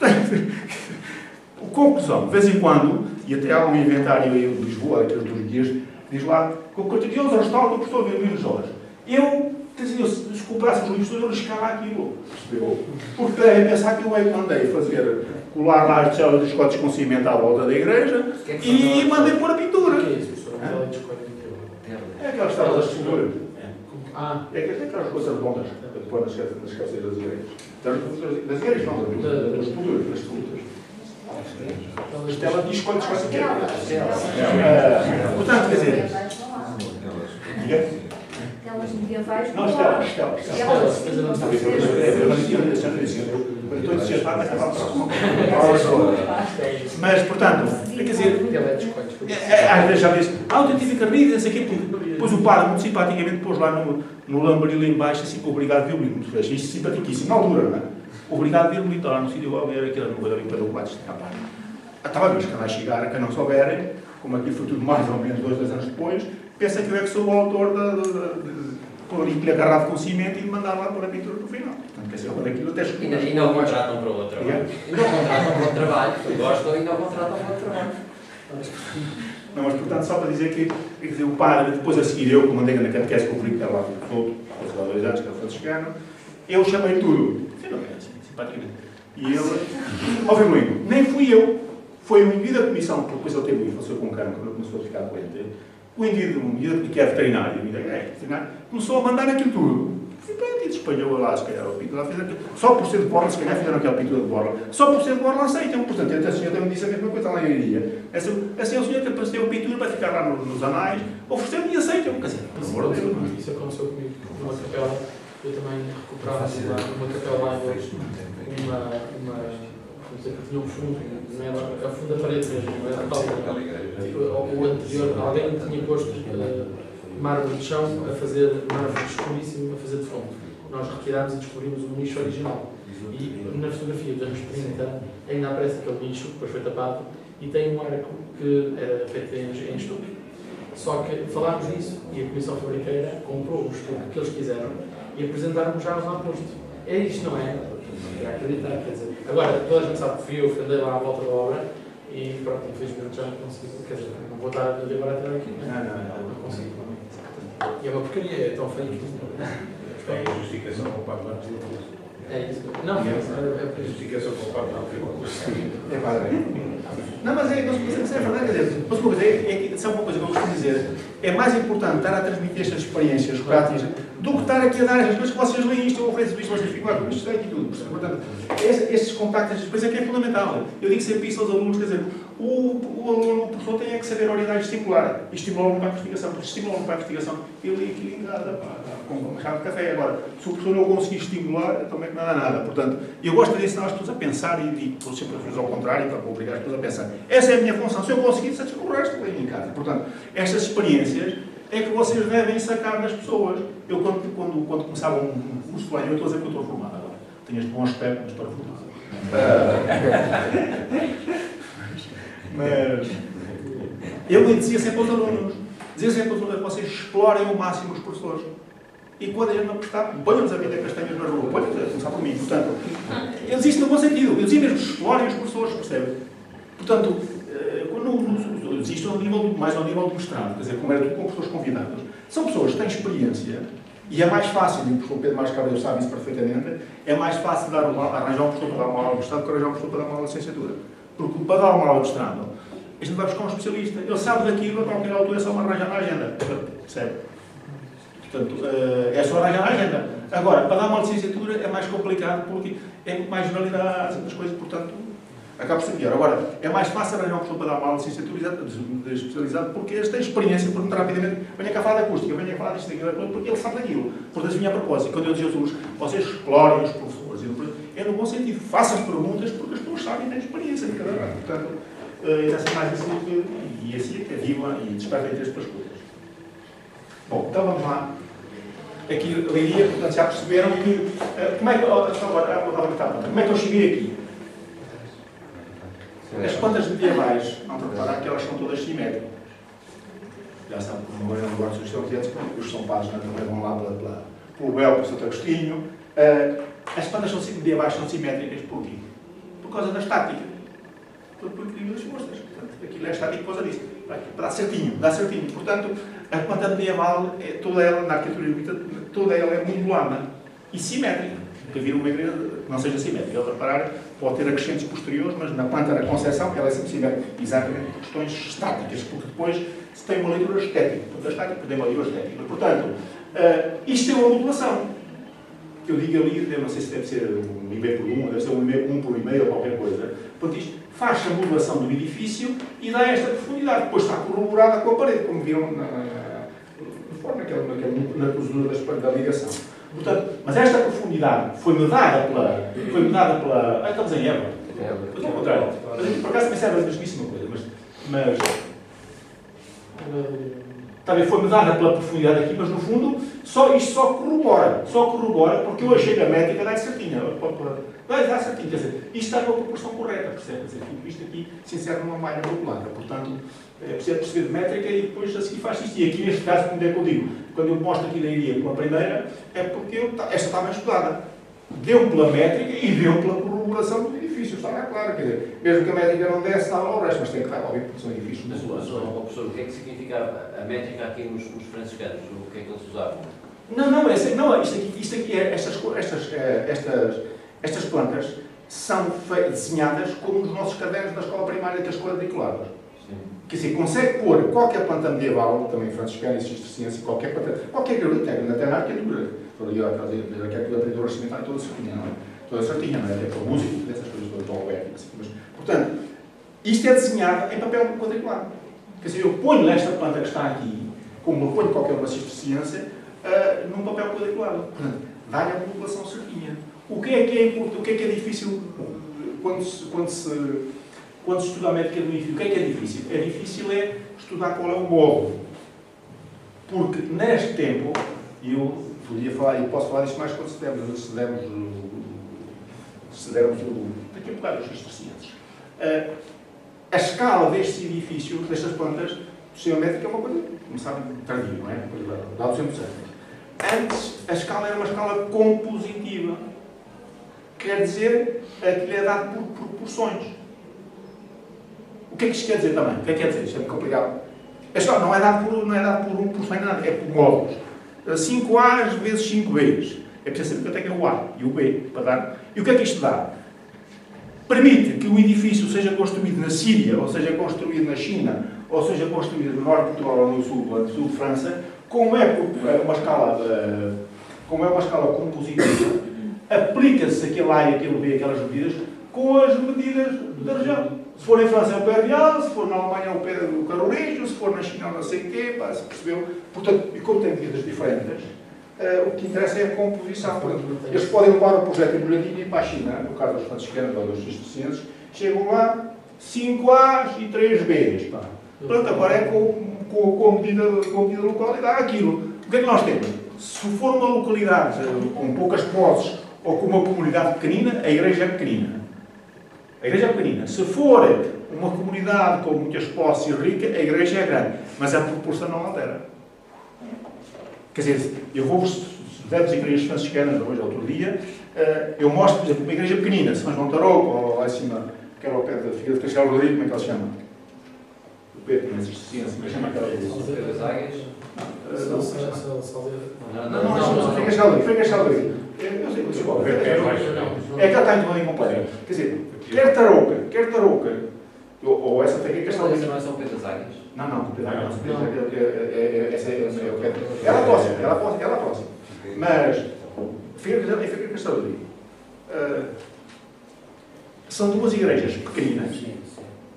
Portanto, conclusão, de vez em quando, e até há um inventário aí de Lisboa, aqueles dos dias, diz lá, com cotidianos ao restauro, custou 20 horas. Eu, se comprasse os livros, eu riscava aquilo, percebeu? Porque é pensar que eu é que mandei fazer, colar lá as células dos cotes com cimento à volta da igreja e mandei pôr a pintura. O que é isso, professor? É aquelas tábuas de pintura. É aquelas coisas redondas para pôr nas cabeceiras das igrejas. Das igrejas, não, das esculturas. Estela diz quantos vai ser. Portanto, quer dizer. Aquelas medievais. Não, Estela. Estou entusiasmado, mas, portanto, quer dizer, às vezes já diz, eu tive carnida, não sei o quê, depois o padre, muito simpaticamente, pôs lá no lambaril em baixo, assim, com obrigado Virgulito, muito fez, isto simpaticíssimo, na altura, não é? Obrigado Virgulito, lá no sítio qualquer, aquilo não vai dar para o quadro de capaz. Estava a ver, que vai chegar, que não souberem, como aqui foi tudo mais ou menos 2 anos depois, pensa que eu é que sou o autor por ir agarrado com cimento e mandar lá por a pintura no final. Portanto, quer dizer, quando aquilo até escuro. E não contratam para o outro trabalho. E não contratam para o trabalho. Gostam e não contratam para o trabalho. Não, mas portanto, só para dizer que quer dizer, o padre, depois a seguir eu, que mandei na catequese com o Filipe lá solto, há 2 anos, que ele foi franciscano, eu chamei tudo. Simpaticamente. E ele, ó Virgulino, nem fui eu. Foi um indivíduo da comissão, porque depois ele teve uma infância com cancro, quando começou a ficar doente. O indivíduo que é veterinário, começou a mandar aquilo tudo. E espalhou lá, se calhar, o pintura. Só por ser de borla, se calhar fizeram aquela pintura de borla. Só por ser de borla aceitam. Portanto, a senhora também disse a mesma coisa lá em Iria. Assim, o senhor que apareceu a pintura vai ficar lá nos anais, ofereceram e aceitam. Quer dizer, pelo amor de Deus. Isso aconteceu comigo numa capela. Eu também recuperava numa capela lá em hoje que tinha um fundo, não era a fundo da parede mesmo, não era a tal. O anterior, alguém tinha posto mármore de chão a fazer mármore escuríssimo a fazer de fundo. Nós retirámos e descobrimos o nicho original. E na fotografia dos anos 30 ainda aparece aquele nicho, que depois foi tapado, e tem um arco que era feito em estuque. Só que falámos disso e a Comissão Fabriqueira comprou o estuque que eles quiseram e apresentaram-nos já lá posto. É isto, não é? É acreditar, quer dizer. Agora, toda a gente sabe que fui eu que andei lá à volta da obra e pronto, infelizmente já não consigo, quer dizer, não vou estar a demorar até aqui, não consigo. E é uma porcaria, é tão feio que tem a justificação com o Papa antes do curso. é isso. Não, é a justificação com o Papa não foi o curso. É padre. Não, mas é verdade, quer dizer, mas uma coisa, sabe uma coisa que eu gosto de dizer? É mais importante estar a transmitir estas experiências práticas do que estar aqui a dar estas coisas que vocês leem isto, eu ofereço isto, vocês ficam com isto, aqui tudo. Portanto, estes contactos, depois é que é fundamental. Eu digo sempre isso aos alunos, quer dizer, o professor tem que saber orientar e estimular. E estimular-me para a investigação, porque estimular-me para a investigação, eu li aquilo em casa, com uma chave de café. Agora, se o professor não conseguir estimular, então é que não dá nada. Portanto, eu gosto de ensinar as pessoas a pensar e por sempre fazer ao contrário, para obrigar as pessoas a pensar. Essa é a minha função. Se eu conseguir, satisfazer o resto, leio em casa. Portanto, estas experiências é que vocês devem sacar das pessoas. Eu, quando começava um curso lá, eu estou a dizer que eu estou formado agora. Tenho este bom aspecto, mas para formado. Mas eu dizia sempre aos alunos, vocês explorem ao máximo os professores. E quando a gente não prestar, ponham-nos a vida castanhas na rua, ponham-nos a começar por mim. Portanto, eles dizem no bom sentido. Eu dizia mesmo, explorem os professores, percebem? Portanto, existe mais ao nível do mestrado, quer dizer, como era tudo com professores convidados. São pessoas que têm experiência e é mais fácil, e o professor Pedro Mais Cabreiro sabe isso perfeitamente, é mais fácil arranjar um professor para dar uma aula de mestrado que arranjar um professor para dar uma aula de licenciatura. Porque para dar uma aula de mestrado, a gente vai buscar um especialista. Ele sabe daquilo, a qualquer altura é só arranjar na agenda. Percebe? Portanto, é só arranjar na agenda. Agora, para dar uma licenciatura é mais complicado porque é muito mais generalidade, as coisas, portanto, acaba por ser pior. Agora, é mais fácil arranjar uma pessoa para dar uma aula de licenciatura especializada porque eles têm experiência, porque muito rapidamente venha cá falar de acústica, venha cá falar disto, daquilo, porque ele sabe daquilo. Portanto, a minha propósito, quando eu digo aos alunos, vocês explorem os professores, é no bom sentido, façam perguntas porque as pessoas sabem e têm experiência de cada lado. Portanto, é mais assim e assim é que viva e desperta interesse para as coisas. Bom, então vamos lá. Aqui, Leiria, portanto, já perceberam que. Como é que eu cheguei aqui? As plantas medievais, não preparar que elas são todas simétricas. Já sabem que no lugar dos estudantes, os São Padres também vão lá pelo Bel, pelo Santo Agostinho. As plantas medievais são simétricas porquê? por causa da estática. Por equilíbrio das forças. Portanto, aquilo é estático por causa disso. Para dar certinho, dá certinho. Portanto, a planta medieval, toda ela, na arquitetura erudita, toda ela é modulada e simétrica. Porque vir uma igreja que não seja simétrica. Eles reparar, pode ter acrescentos posteriores, mas na planta da concepção ela é sempre simétrica. Exatamente por questões estáticas, porque depois se tem uma leitura estética. Portanto, a estática tem uma leitura estética. Portanto, isto é uma modulação. Que eu digo ali, não sei se deve ser 1,5 por 1, deve ser 1 por 1,5 ou qualquer coisa. Portanto, isto faz a modulação do edifício e dá esta profundidade. Depois está corroborada com a parede, como viram na cosura da ligação. Portanto, mas esta profundidade foi-me dada pela... estamos em Évora. Mas ao contrário. Mas aqui, por acaso, também serve a mesmíssima coisa. Mas também foi-me dada pela profundidade aqui, mas no fundo, isto só corrobora, porque eu achei que a métrica dá certinha. Dá certinho, quer dizer, isto está numa proporção correta, percebe? Quer dizer, tudo isto aqui se insere numa malha modulada. Portanto, é preciso perceber de métrica e depois a seguir faz isto. E aqui, neste caso, como é que eu digo, quando eu mostro aqui na iria com a primeira, é porque esta está bem estudada. Deu pela métrica e deu pela corroboração do edifício. Está lá claro, quer dizer, mesmo que a métrica não desse, estava lá o resto, mas tem que dar, óbvio, porque são edifícios modulados. Professor, o que é que significa a métrica aqui nos franciscanos? O que é que eles usavam? Isto aqui é, estas plantas são desenhadas como nos nossos cadernos da escola primária, que as quadriculadas. Quer dizer, consegue pôr qualquer planta medieval, também franciscana e cisterciense, qualquer biblioteca, até na arquitetura. A arquitetura do Renascimento é toda certinha, não é? Toda certinha, não é? Até com a música, essas coisas todas, ao web. Portanto, isto é desenhado em papel quadriculado. Quer dizer, eu ponho esta planta que está aqui, como eu ponho qualquer uma cisterciense, num papel quadriculado. Portanto, dá-lhe a modulação certinha. O que é difícil quando se estuda a métrica do edifício? O que é difícil? É difícil estudar qual é o módulo. Porque neste tempo, e eu posso falar disto mais quando se dermos daqui a bocado os cistercienses. A escala destes edifícios, destas plantas, do sistema métrico é uma coisa, como sabem, tardia, não é? Dá 200 anos. Antes, a escala era uma escala compositiva. Quer dizer, aquilo é dado por proporções. O que é que isto quer dizer também? O que é que quer dizer? Isto é muito complicado. A escala não é dado por 100 nada, é por módulos. 5A vezes 5Bs. É preciso saber quanto é que é o A e o B para dar. E o que é que isto dá? Permite que o edifício seja construído na Síria, ou seja construído na China, ou seja construído no norte de Portugal ou no sul de França, como é uma escala compositiva, aplica-se aquele A e aquele B, aquelas medidas, com as medidas da região. Se for em França é o pé real, se for na Alemanha é o pé do Carolígio, se for na China não sei o quê, se percebeu. Portanto, e como tem medidas diferentes, o que interessa é a composição. Portanto, eles podem levar o projeto embrulhadinho e ir para a China, no caso dos franciscanos ou dos cistercienses, chegam lá, 5A's e 3B's. Portanto, agora é com a medida local e dá aquilo. O que é que nós temos? Se for uma localidade com poucas posses ou com uma comunidade pequenina, a igreja é pequenina. A igreja é pequenina. Se for uma comunidade com muitas posses e rica, a igreja é grande. Mas a proporção não altera. Quer dizer, eu vou-vos, se dermos igrejas franciscanas hoje, outro dia, eu mostro, por exemplo, uma igreja pequenina, São João Tarouco, ou lá em cima, que era ao pé da Figueira de Castelo Rodrigo, como é que ela se chama? O Pedro, não existe ciência, mas chama aquela igreja. As águias? Não, foi Castelo Rodrigo. Eu sei qual é. É que ela está em todo incompleto. Quer dizer, quer Tarouca, ou essa tem que Castelo Rodrigo. Não é São Pedro das Águias? Não, Pedro das Águias. Essa é ela próxima. Mas, Figueira de Castelo Rodrigo. São duas igrejas pequeninas,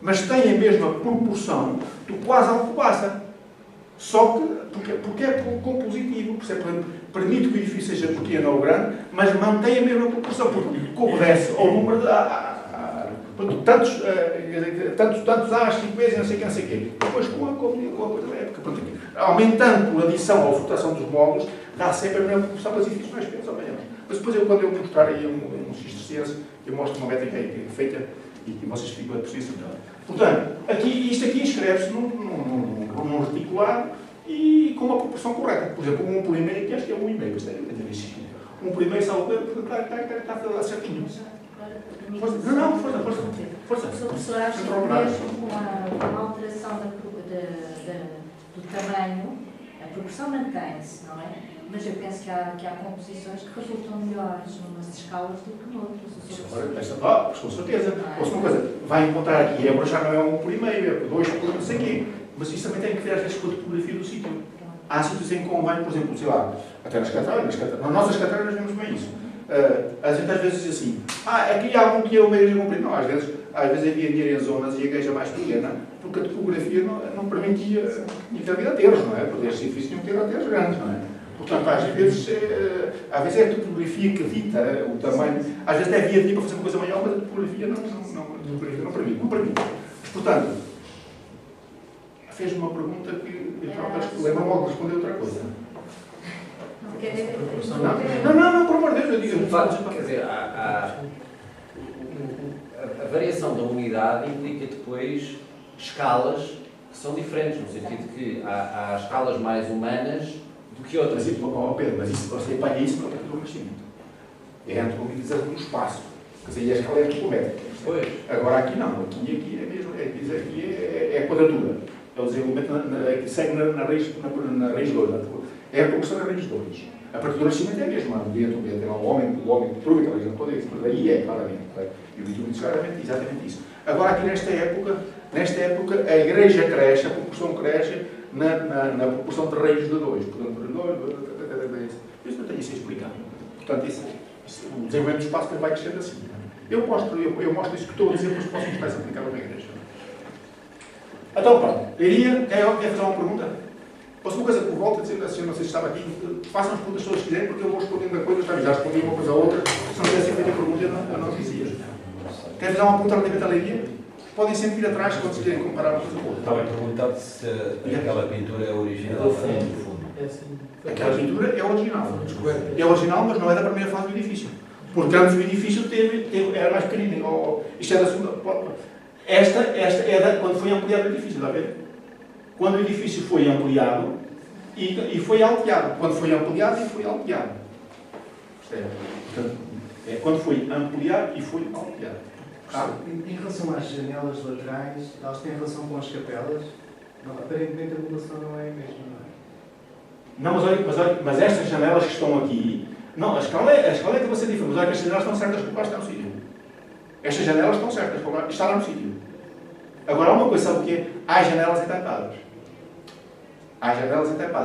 mas têm a mesma proporção do quase Alcobaça. Só que, porque é compositivo, permite que o edifício seja pequeno ou grande, mas mantém a mesma proporção, porque obedece ao número de... tantos A's, 5 vezes, não sei o quê. Depois, com a coisa época, aumentando por adição ou subtração dos módulos, dá sempre a mesma proporção para os edifícios mais pequenos ou maiores. Mas depois, quando eu mostrar aí um cisterciense, eu mostro uma métrica aí feita e vocês ficam a precisar. Portanto, isto aqui inscreve-se num reticulado e com uma proporção correta. Por exemplo, 1 por 1,5, que acho que é 1,5. 1 por 1,5, salvo está certinho. Não, força. O professor acha que mesmo com a alteração do tamanho, a proporção mantém-se, não é? Mas eu penso que há composições que resultam melhores numas escalas do que noutras. Com certeza. Ouça uma coisa, vai encontrar aqui, a já não é 1 por e meio, é 2 por não sei o quê. Mas isso também tem que ver às vezes com a topografia do sítio. Há sítios em que convém, por exemplo, sei lá, até nas catarras, nas nossas catarras vemos bem isso. A gente às vezes diz assim, aqui há um que é uma igreja comprida. Não, às vezes havia zonas e a igreja mais pequena, porque a topografia não permitia que havia aterros, não é? Porque estes edifícios tinham que ter aterros grandes, não é? Portanto, às vezes é a topografia que dita o tamanho. Às vezes até havia para fazer uma coisa maior, mas a topografia não permite. Portanto, fez-me uma pergunta que eu lembro-me logo de responder outra coisa. Não, por amor de Deus, eu digo. Quer dizer, a variação da unidade implica depois escalas que são diferentes, no sentido que há escalas mais humanas do que outras. Mas isso, você apanha isso no do crescimento. É a antropometização do espaço. Quer dizer, a escala é antropométrica. Pois. Agora aqui não, aqui é mesmo, aqui é a quadratura. É o desenvolvimento que segue na raiz 2. É a progressão na raiz 2. A partir do nascimento é a mesma. O homem prova que a raiz não pode existir, mas aí é claramente. E o Vitor diz claramente exatamente isso. Agora aqui nesta época a igreja cresce, a proporção cresce na proporção de raiz de 2. Portanto, isso não tem isso a explicar. Portanto, o desenvolvimento do espaço vai crescendo assim. Eu mostro isso que estou a dizer, mas posso mostrar isso aplicável na igreja. Então, pronto. Quer fazer uma pergunta? Posso uma coisa por volta, dizer assim, não sei se estava aqui, façam as perguntas todas que quiserem, porque eu vou respondendo a coisa, já respondi uma coisa a outra, se não tivessem feito a pergunta, eu não dizia. Quer fazer uma pergunta relativamente à leiria? Podem sempre vir atrás quando se quiserem comparar uma coisa com outra. Estava a perguntar se aquela pintura é original ou não. Aquela pintura é original. É original, mas não é da primeira fase do edifício. Porque antes o edifício era mais pequenino. Isto é da segunda. Esta é quando foi ampliado o edifício, está a ver? Quando o edifício foi ampliado e foi alteado. Quando foi ampliado e foi alteado. Portanto, é quando foi ampliado e foi alteado. Em relação às janelas laterais, elas têm relação com as capelas? Não, aparentemente a população não é a mesma, não é? Não, mas estas janelas que estão aqui, não, a escala é que vai ser diferente, mas olha que estas janelas estão certas porque lá está no sítio. Estas janelas estão certas porque está lá no sítio. Agora há uma coisa, sabe o que é? Há janelas entapadas.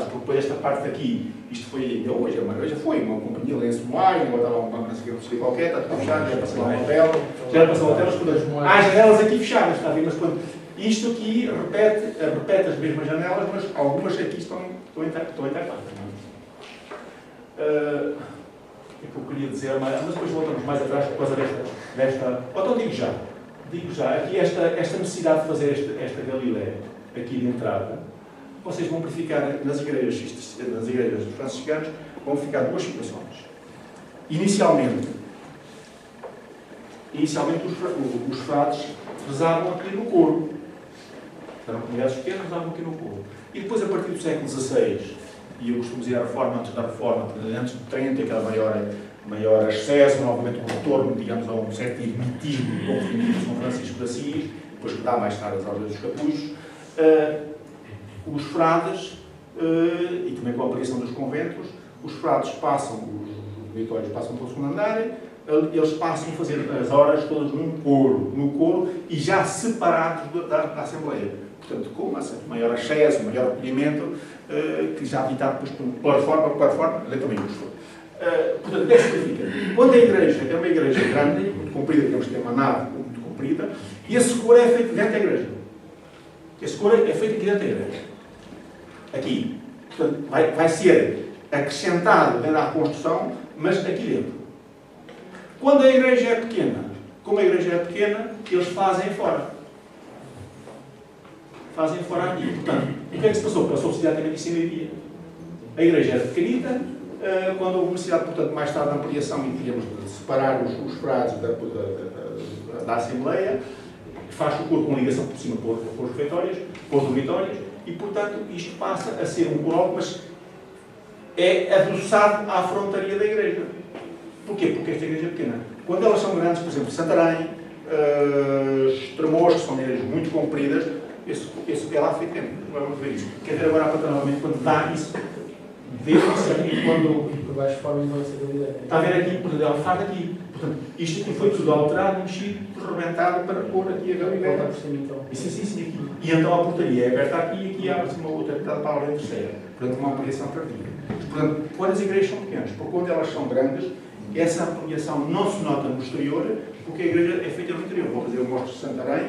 Porque depois esta parte aqui, isto foi ainda hoje, mas já foi uma companhia lenço moagem, agora estava uma não sei o que qualquer, está tudo fechado, já passou lá um hotel, há janelas aqui fechadas, está a ver? Mas quando isto aqui repete as mesmas janelas, mas algumas aqui estão entapadas. O que eu queria dizer, mas depois voltamos mais atrás por causa desta. Então digo já, aqui esta necessidade de fazer esta Galileia, aqui de entrada, vocês vão verificar nas igrejas dos franciscanos, vão verificar duas situações. Inicialmente os frades rezavam aqui no coro. Eram comunidades pequenas, rezavam aqui no coro. E depois, a partir do século XVI, e eu costumo dizer a reforma, antes da reforma, antes de 30, aquela maior acesso, novamente um retorno, digamos, a um certo ermitismo do convívio de São Francisco de Assis, depois que dá mais tarde as ordens dos capuchos, os frades, e também com a aparição dos conventos, os frades passam, os vitórios passam para o segundo andar, eles passam a fazer as horas todas no coro e já separados da Assembleia. Portanto, com uma maior acesso, maior acolhimento, que já habitado depois pela reforma, também os for. Portanto, o que é que significa? Quando a igreja é uma igreja grande, muito comprida, digamos que tem uma nave muito comprida, e esse coro é feito dentro da igreja. Esse coro é feito aqui dentro da igreja. Aqui. Portanto, vai ser acrescentado dentro da construção, mas aqui dentro. Quando a igreja é pequena, como a igreja é pequena, eles fazem fora. Fazem fora aqui. Portanto, o que é que se passou? Passou-se diretamente em cima e via. A igreja era pequenita, quando houve necessidade, portanto, mais tarde da ampliação e digamos, de separar os frades da Assembleia, faz o coro com ligação por cima para os refeitórios, para os dormitórios, e, portanto, isto passa a ser um coro, mas é adoçado à frontaria da igreja. Porquê? Porque esta igreja é pequena. Quando elas são grandes, por exemplo, Santarém, Estremoz, que são neiras muito compridas, esse é lá feito tempo. Vamos ver isso. Quer dizer, agora, novamente, quando dá isso, vê isso aqui, quando... Por baixo forma não ser a ideia. Está a ver aqui, portanto, ela faz aqui. Portanto, isto aqui foi tudo alterado, mexido, rebentado para pôr aqui a galera. Por cima, então. Isso, sim, aqui. E então a portaria é aberta aqui e aqui abre-se uma outra entrada para além terceira. Portanto, uma ampliação tardia. Portanto, quando as igrejas são pequenas, porque quando elas são grandes, essa ampliação não se nota no exterior, porque a igreja é feita no interior. Vou fazer, eu mostro Santarém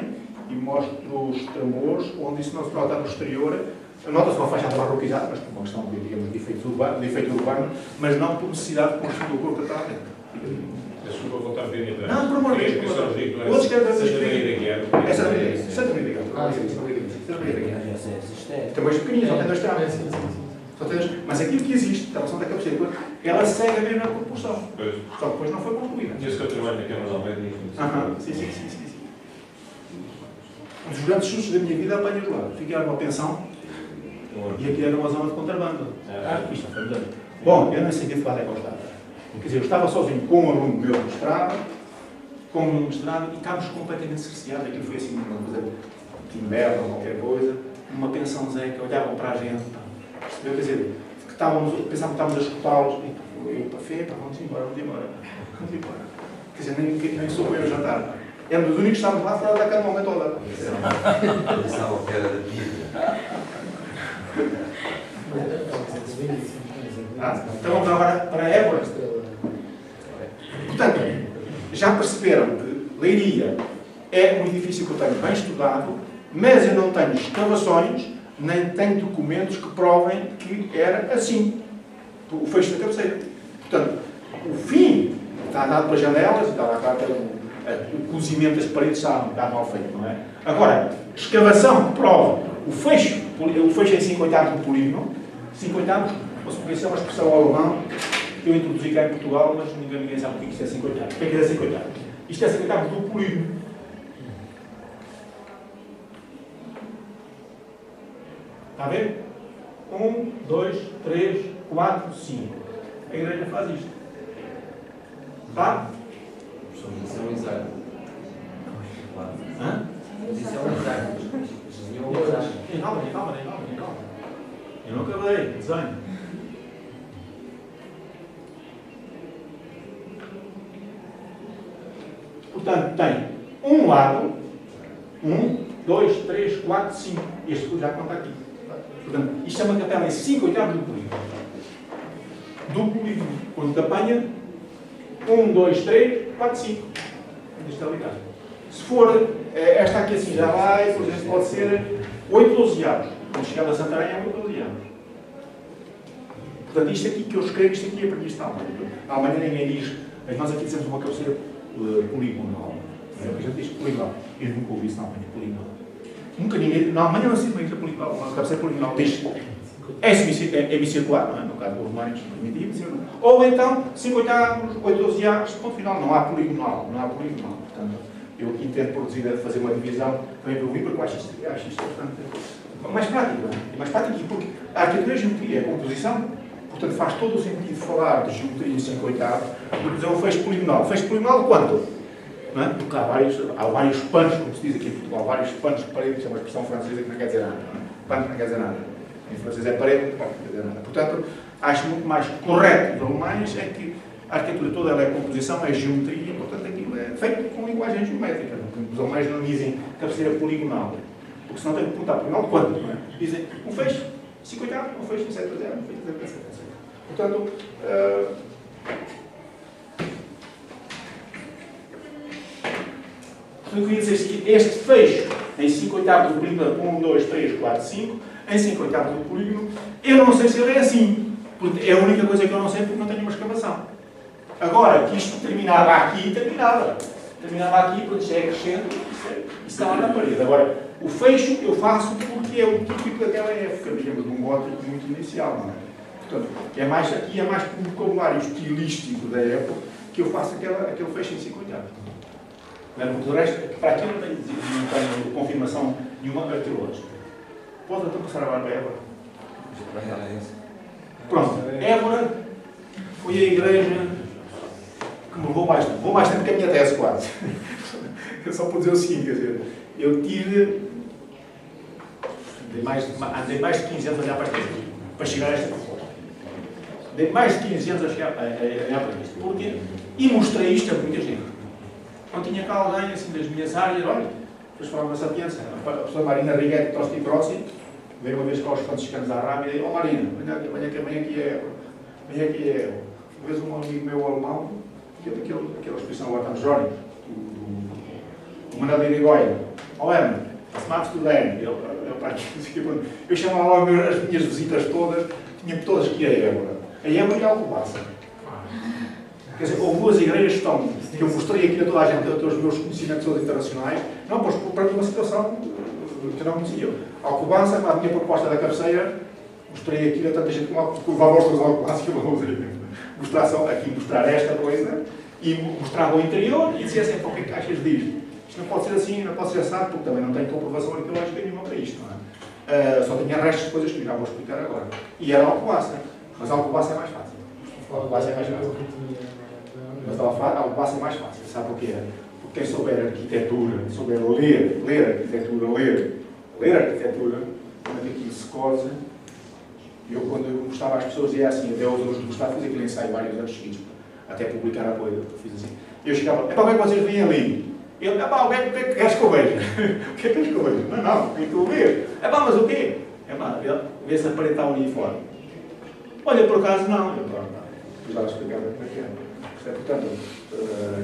e mostro os Estremoz, onde isso não se nota no exterior. Nota-se uma faixa barroquizada, mas por uma questão de, digamos, de efeito urbano, mas não por necessidade de construir o corpo que está dentro. Desculpa voltar um bocadinho atrás. Não, por amor de Deus. Outros querem fazer Essa é Santa Maria da Guiar. Também é pequenina, só tem 2 tramos. Mas aquilo que existe, a relação da cabeceira, ela segue a mesma proporção. Só que depois não foi concluída. Esse que eu trabalho na Câmara de Almeida e sim. Um dos grandes sustos da minha vida apanhas lá. Fiquei numa pensão e aqui era uma zona de contrabando. Isto foi mudando. Bom, eu não sei de qual é que eu estava. Quer dizer, eu estava sozinho com um aluno meu que mestrava, e estávamos completamente cerceados. Aquilo foi assim, uma coisa de inverno ou qualquer coisa, uma pensãozinha que olhavam para a gente. Percebeu? Quer dizer, que pensavam que estávamos a escutá-los. Eu, para fé, vamos embora. Quer dizer, nem sou eu a jantar. Éramos os únicos que estávamos lá fora da cama o momento toda. Pensavam que era da Bíblia. Então vamos agora para Évora. Portanto, já perceberam que Leiria é um edifício que eu tenho bem estudado, mas eu não tenho escavações, nem tenho documentos que provem que era assim. O fecho da cabeceira. Portanto, o fim está dado pelas janelas, e está lá claro que o cozimento das paredes está mal feito, não é? Agora, escavação que prova o fecho em 5/8 do polígono, 5/8, isso é uma expressão alemã que eu introduzi cá em Portugal, mas ninguém sabe o que isto é 5/8. O que é 5/8? Isto é 5/8 do polígono. Está a ver? 1, 2, 3, 4, 5. A igreja faz isto. Tá? Isso é um exato. Hã? Isso é um exato. Calma. Eu não acabei. Desenho. Portanto, tem um lado, 1, 2, 3, 4, 5. Este já conta aqui. Portanto, isto é uma capela em 5/8 do polígono. Do polígono. Quando apanha, 1, 2, 3, 4, 5. Isto está ligado. Se for esta aqui assim, já vai, por exemplo, pode ser 8, 12 anos. Quando chegar a Santarém é 8, 12 anos. Portanto, isto aqui que eu escrevo, isto aqui é previsto na Alemanha. Na Alemanha ninguém diz, mas nós aqui dizemos uma cabeceira poligonal. A gente diz poligonal. Eu nunca ouvi isso na Alemanha, poligonal. Nunca ninguém, na Alemanha não se diz poligonal, uma cabeceira poligonal diz é semicircular, não é? No caso dos romanos primitivos. Ou então, 5/8, 8, 12 anos, ponto final, não há poligonal. Portanto, eu aqui tento produzir, fazer uma divisão para evoluir, porque eu acho isto bastante mais prático. É mais prático porque a arquitetura e a geometria é a composição, portanto faz todo o sentido falar de geometria em 5/8 do que dizer um fecho poligonal. Fecho poligonal quanto? Não é? Porque há vários panos, como se diz aqui em Portugal, vários panos de parede, que é uma expressão francesa que não quer dizer nada. Pano não quer dizer nada. Em francês é parede, não quer dizer nada. Portanto, acho muito mais correto dos alemães é que a arquitetura toda ela é composição, é geometria, e portanto aquilo é feito com linguagem geométrica. Os alemães não dizem cabeceira poligonal, porque senão tem que perguntar poligonal quanto, não é? Dizem um fecho 5/8, um fecho 7/0, um fecho 7/0. Portanto, eu queria dizer que este fecho em 5/8 do polígono, 1, 2, 3, 4, 5, em 5/8 do polígono, eu não sei se ele é assim, porque é a única coisa que eu não sei porque não tenho uma escavação. Agora, que isto terminava aqui, terminava aqui, porque isto é crescendo, isso está lá na parede. Agora, o fecho eu faço porque é o típico daquela época, digamos, de um gótico muito inicial, não é? Portanto, aqui é mais por um vocabulário estilístico da época que eu faço aquele fecho em 5/8. Porque o resto, para aquilo não tenho confirmação nenhuma arqueológica. Pode então passar agora para Évora? Pronto, Évora foi a igreja que vou mais tempo que a minha tese, quase. Eu só vou dizer o seguinte, quer dizer, eu andei mais de 15 anos a olhar para isto, para chegar a esta conclusão. Andei mais de 15 anos a olhar para isto. Porquê? E mostrei isto a muita gente. Não tinha cá alguém, assim, das minhas áreas, olha, depois falava da Sapienza, a professora Marina Righetti Tosti Grossi, veio uma vez com os franciscanos da Arábia e, Marina, venha aqui é uma vez um amigo meu alemão, que é daquela exposição agora está no Jónico, do Manuel de Irigoyen, Herman, assinado tudo bem, eu chamava logo as minhas visitas todas, tinha todas que ir a Évora. A Évora e a Alcobaça. Quer dizer, houve duas igrejas que eu mostrei aqui a toda a gente, a todos os meus conhecimentos todos internacionais, não, pois para mim uma situação que eu não conhecia. A Alcobaça, a minha proposta da cabeceira, mostrei aqui a tanta gente que levava os seus Alcobaça que eu vou mostrar esta coisa, e mostrava o interior e dizia assim, o que é que achas disto? Isto não pode ser assim, não pode ser assado, porque também não tem comprovação arqueológica nenhuma para isto, não é? Só tinha restos de coisas que eu já vou explicar agora. E era a Alcobaça, mas a Alcobaça é mais fácil. A Alcobaça é mais fácil. Mas a Alcobaça é mais fácil, sabe porquê? Porque quem souber arquitetura, souber ler arquitetura, como é que aquilo se cosa. Eu, quando eu mostrava às pessoas, e é assim, até hoje gostava de fazer aquele ensaio vários anos seguidos, até publicar a coisa, eu fiz assim. Eu chegava, o que é que vocês veem ali? Ele, o que é que queres que eu veja? O que é que queres que eu veja? Não, o que é que tu vês? Mas o quê? Vê-se a parede está uniforme. Olha, por acaso não. Eu precisava explicar como é que era. Portanto,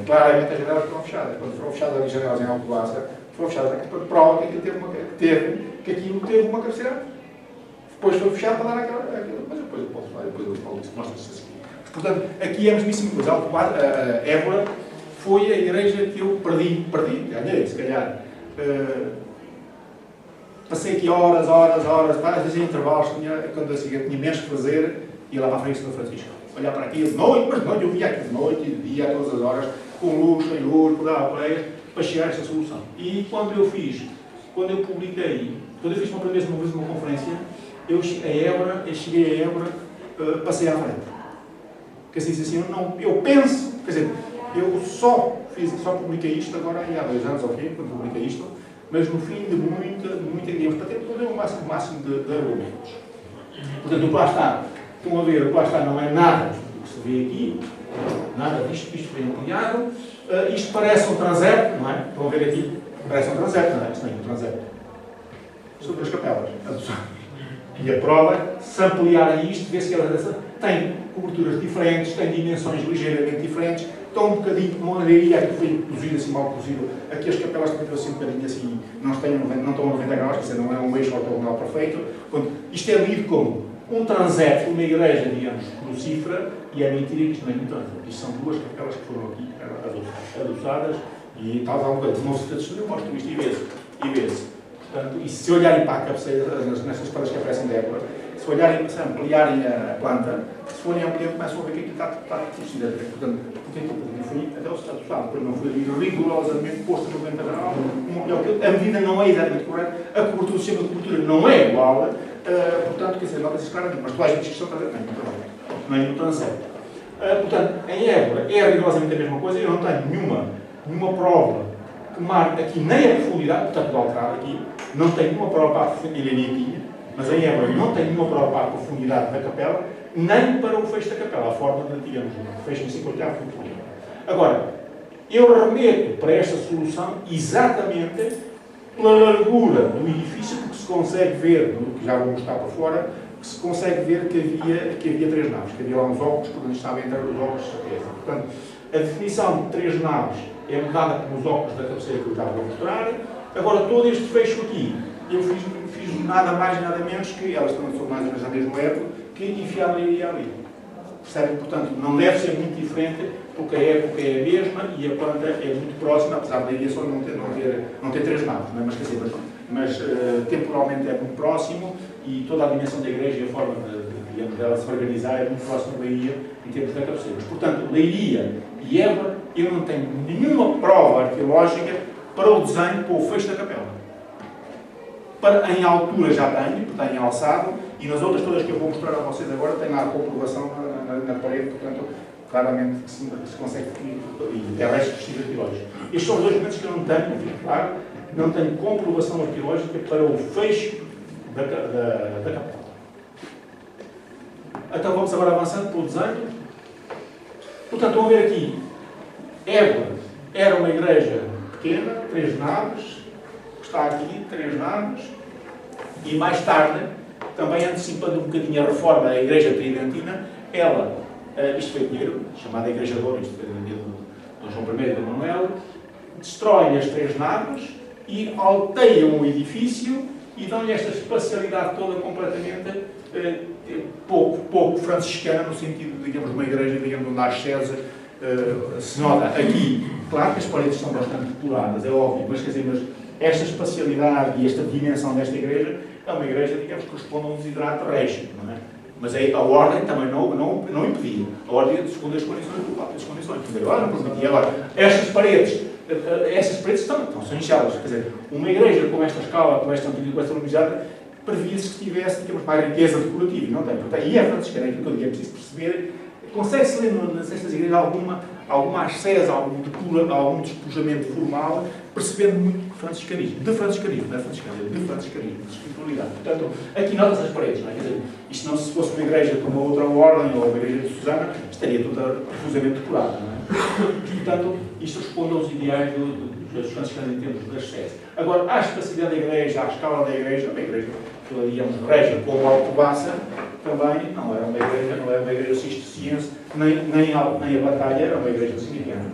claramente as janelas foram fechadas. Quando foram fechadas as janelas em Alcobaça, foram fechadas para prova que aquilo teve uma cabeceira. Depois foi fechado para dar aquela. Mas depois eu posso falar, depois eu falo isso, mostra-se assim. Portanto, aqui é a mesmíssima coisa. Évora foi a igreja que eu perdi, ganhei, se calhar. Passei aqui horas, às vezes em intervalos, quando eu tinha menos que fazer, ia lá para a frente do Francisco. Olhar para aquilo de noite, mas de noite, eu via aquilo de noite e de dia, a todas as horas, com luz, sem luz, dava pleias, para chegar a esta solução. E quando eu publiquei, quando eu fiz uma vez uma conferência, eu cheguei a Évora, passei à frente. Quer dizer, assim, eu penso, quer dizer, eu só publiquei isto agora há 2 anos, ok, quando publiquei isto, mas no fim de muita guia, para ter o máximo de argumentos. Portanto, o que lá está, estão a ver, o que lá está não é nada do que se vê aqui, nada disto, isto foi ampliado, isto parece um transepto, não é? Estão a ver aqui? Parece um transepto, não é? Isto não é um transepto. Sobre as capelas, e a prova, se ampliarem isto, vê-se que elas têm coberturas diferentes, têm dimensões ligeiramente diferentes, estão um bocadinho como uma leiria que foi cozido assim, mal cozido. Aqui as capelas também estão assim um bocadinho assim, não estão a 90 graus, quer dizer, não é um eixo ortogonal perfeito. Portanto, isto é lido como um transepto, uma igreja, digamos, crucífera, e é mentira que isto não é um transepto. Isto são 2 capelas que foram aqui adoçadas, e tal, um bocadinho. Não se está eu mostro isto e vê-se. Portanto, e se olharem para a cabeceira, nestas plantas que aparecem de Évora, se olharem, se ampliarem a planta, se forem ampliando, começam a ver que aquilo está crescido. Portanto, porque não foi até o estado total, depois não foi rigorosamente posto a 90 graus. A medida não é exatamente correta, a cobertura, o sistema de cobertura não é igual, portanto, quer dizer, nota-se claramente, mas toda a gente diz que estão a fazer, não é no transepto. Portanto, em Évora é rigorosamente a mesma coisa, eu não tenho nenhuma prova que marque aqui nem a profundidade, portanto, do alterado aqui, não tem nenhuma prova para a profundidade, mas em Évora não tem nenhuma prova para a profundidade da capela, nem para o fecho da capela, a forma de, digamos, o fecho em 50 muito. Agora, eu remeto para esta solução exatamente pela largura do edifício, porque se consegue ver, que já vou mostrar para fora, que se consegue ver que havia 3 naves, que havia lá uns óculos, porque estava a entrar os óculos de certeza. Portanto, a definição de 3 naves é mudada pelos óculos da cabeceira que eu já vou mostrar. Agora, todo este fecho aqui, eu fiz nada mais, nada menos que, elas também são mais ou menos a mesma época, que enfiar ali. Percebem? Portanto, não deve ser muito diferente, porque a época é a mesma e a planta é muito próxima, apesar da ilha só não ter 3 naves, não é? Mas, quer dizer, mas temporalmente é muito próximo e toda a dimensão da igreja e a forma dela se organizar é muito próxima da Leiria em termos da cabeceira. Portanto, Leiria e Évora, eu não tenho nenhuma prova arqueológica para o desenho, para o fecho da capela. Em altura já tenho, porque tem alçado, e nas outras todas que eu vou mostrar a vocês agora, tem lá a comprovação na parede, portanto, claramente se consegue e é resto vestígios arqueológicos. Estes são os dois momentos que eu não tenho, claro, não tenho comprovação arqueológica para o fecho da capela. Então vamos agora avançando pelo desenho. Portanto, vão ver aqui, Évora era uma igreja pequena, 3 naves, está aqui, 3 naves, e mais tarde, também antecipando um bocadinho a reforma da igreja tridentina, ela, isto foi dinheiro, chamada Igreja de Ouro, isto foi dinheiro do João I e do Manuel, destroem as 3 naves e alteiam o edifício e dão-lhe esta espacialidade toda completamente pouco franciscana, no sentido, digamos, de uma igreja, digamos, onde há ascese, se nota aqui, claro que as paredes são bastante depuradas, é óbvio, mas quer dizer, mas esta espacialidade e esta dimensão desta igreja é uma igreja, digamos, que corresponde a um desidrato régio, não é? Mas aí a ordem também não impedia. A ordem esconde as condições do Papa, as condições. Agora não permitia. Agora, estas paredes são inchadas. Quer dizer, uma igreja com esta escala, com esta luminosidade, previa-se que tivesse, digamos, mais riqueza decorativa. Não tem. Portanto, e é franciscana, aquilo que eu digo, é preciso perceber. Consegue-se ler nestas igrejas alguma ascese, algum despojamento formal, percebendo muito de franciscanismo, não é franciscanismo, de franciscanismo, de espiritualidade. Portanto, aqui nota-se as paredes, não é? Quer dizer, isto não, se fosse uma igreja de uma outra ordem, ou uma igreja de Susana, estaria toda profusamente decorada, não é? Portanto, isto responde aos ideais dos franciscanos em termos de ascese. Agora, à espacidade da igreja, à escala da igreja, uma igreja que digamos regia como Alcobaça, também não era uma igreja cisterciense, nem a Batalha era uma igreja dominicana.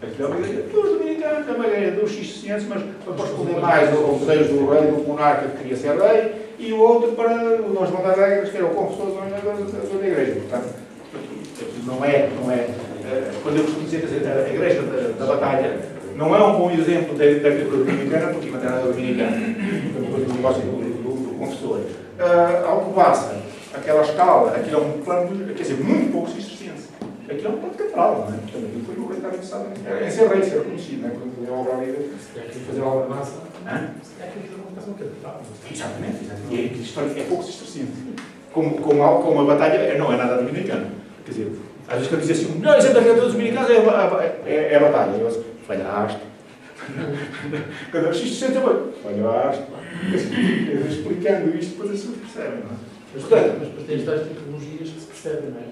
Aqui é uma igreja dos dominicanos, é uma igreja dos cistercienses, mas para corresponder mais aos desejos do rei, do monarca que queria ser rei, e o outro para nós mandar regras, que era o confessor da igreja. Portanto, não é. Quando eu costumo dizer que a igreja da Batalha não é um bom exemplo da cultura dominicana, porque não tem nada dominicana, do negócio do confessor. Alcobaça, aquela escala, aquilo é um plano, quer dizer, muito pouco cisterciense. Aquilo é um plano catedral, não é? Portanto, aquilo foi o rei que estava interessado em ser rei, ser reconhecido, não é? Quando eu obra ali. Se quer aqui fazer alguma massa. Se quer aqui fazer uma vocação catedral. Exatamente. É pouco cisterciense. Como a Batalha não é nada dominicano. Quer dizer, às vezes quando dizem assim, não, isso é da arquitetura dominicana, é a Batalha. Eu falhaste. Quando eu cisterciense, falhaste. Explicando isto, depois as pessoas percebem, não é? Mas depois tem estas tipologias que se percebem, não é?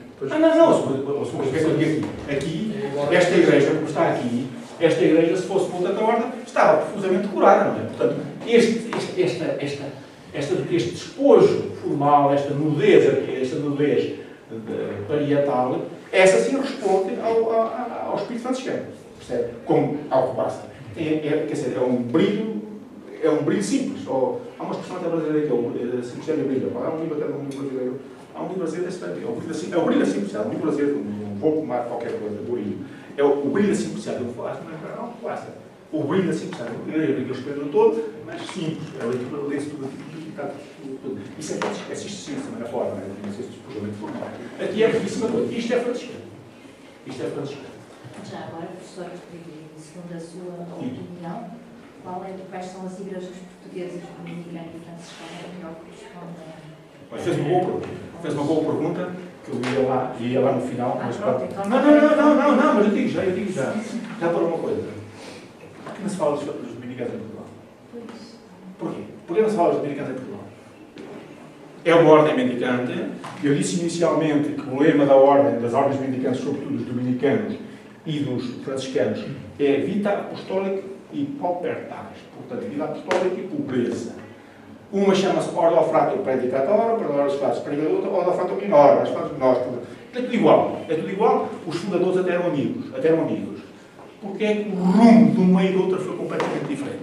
Aqui, esta igreja, como está aqui, esta igreja, se fosse por outra ordem, estava profusamente decorada, não é? Portanto, este despojo formal, esta nudez parietal, essa sim responde ao espírito franciscano, percebe? Como Alcobaça. Quer dizer, é um brilho simples. Há uma expressão até brasileira que é o simples brilho. Há um livro brasileiro. Há um livro brasileiro desse tempo. É o brilho da simplicidade. Um livro brasileiro, um pouco mais qualquer coisa, do brilho. É o brilho da simplicidade. Eu falaste, mas não basta. O brilho da simplicidade. Eu li o espelho todo, mas simples. A leitura lê-se tudo aquilo. Isso é cisterciense, também na forma. Não sei se despojamento formal. Aqui é pouquíssima coisa. Isto é franciscano. Já agora, professor, segundo a sua opinião, quais são as igrejas portuguesas, dominicana e franciscana que melhor correspondem? Fez uma boa pergunta, que eu ia lá no final. Mas pronto, então não, mas eu digo já. Já para uma coisa. Por que não se fala dos dominicanos em Portugal? Porquê? Por que não se fala dos dominicanos em Portugal? É uma ordem mendicante. Eu disse inicialmente que o lema da ordem, das ordens mendicantes, sobretudo dos dominicanos e dos franciscanos, é vita apostólica e paupertas, portanto, vida apostólica e pobreza. Uma chama-se Ordo Frater Predicator, para Ordo Frater Predicador, Ordo Frater Minor, as fratres menores. É tudo igual. Os fundadores até eram amigos. Porque é que o rumo de uma e do outro foi completamente diferente.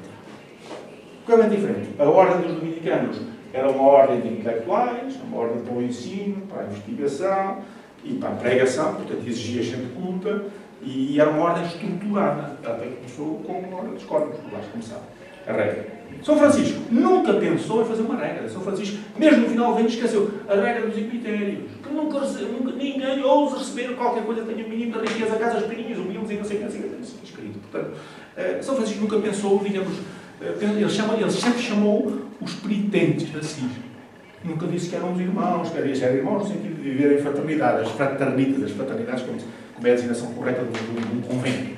A ordem dos dominicanos era uma ordem de intelectuais, uma ordem para o ensino, para a investigação e para a pregação, portanto, exigia gente culta. E era uma ordem estruturada. Ela começou com uma ordem dos códigos, como sabe. A regra. São Francisco nunca pensou em fazer uma regra. São Francisco, mesmo no final do ano, esqueceu a regra dos emitérios. Que nunca ninguém ousa receber qualquer coisa que tenha o mínimo da riqueza, casas pequeninas, humildes e não sei o que tem escrito. Portanto, São Francisco nunca pensou, digamos, ele sempre chamou os penitentes de Assis. Nunca disse que éramos irmãos, que eram irmãos no sentido de viver em fraternidade. As fraternidades, como é a designação correta de um convento.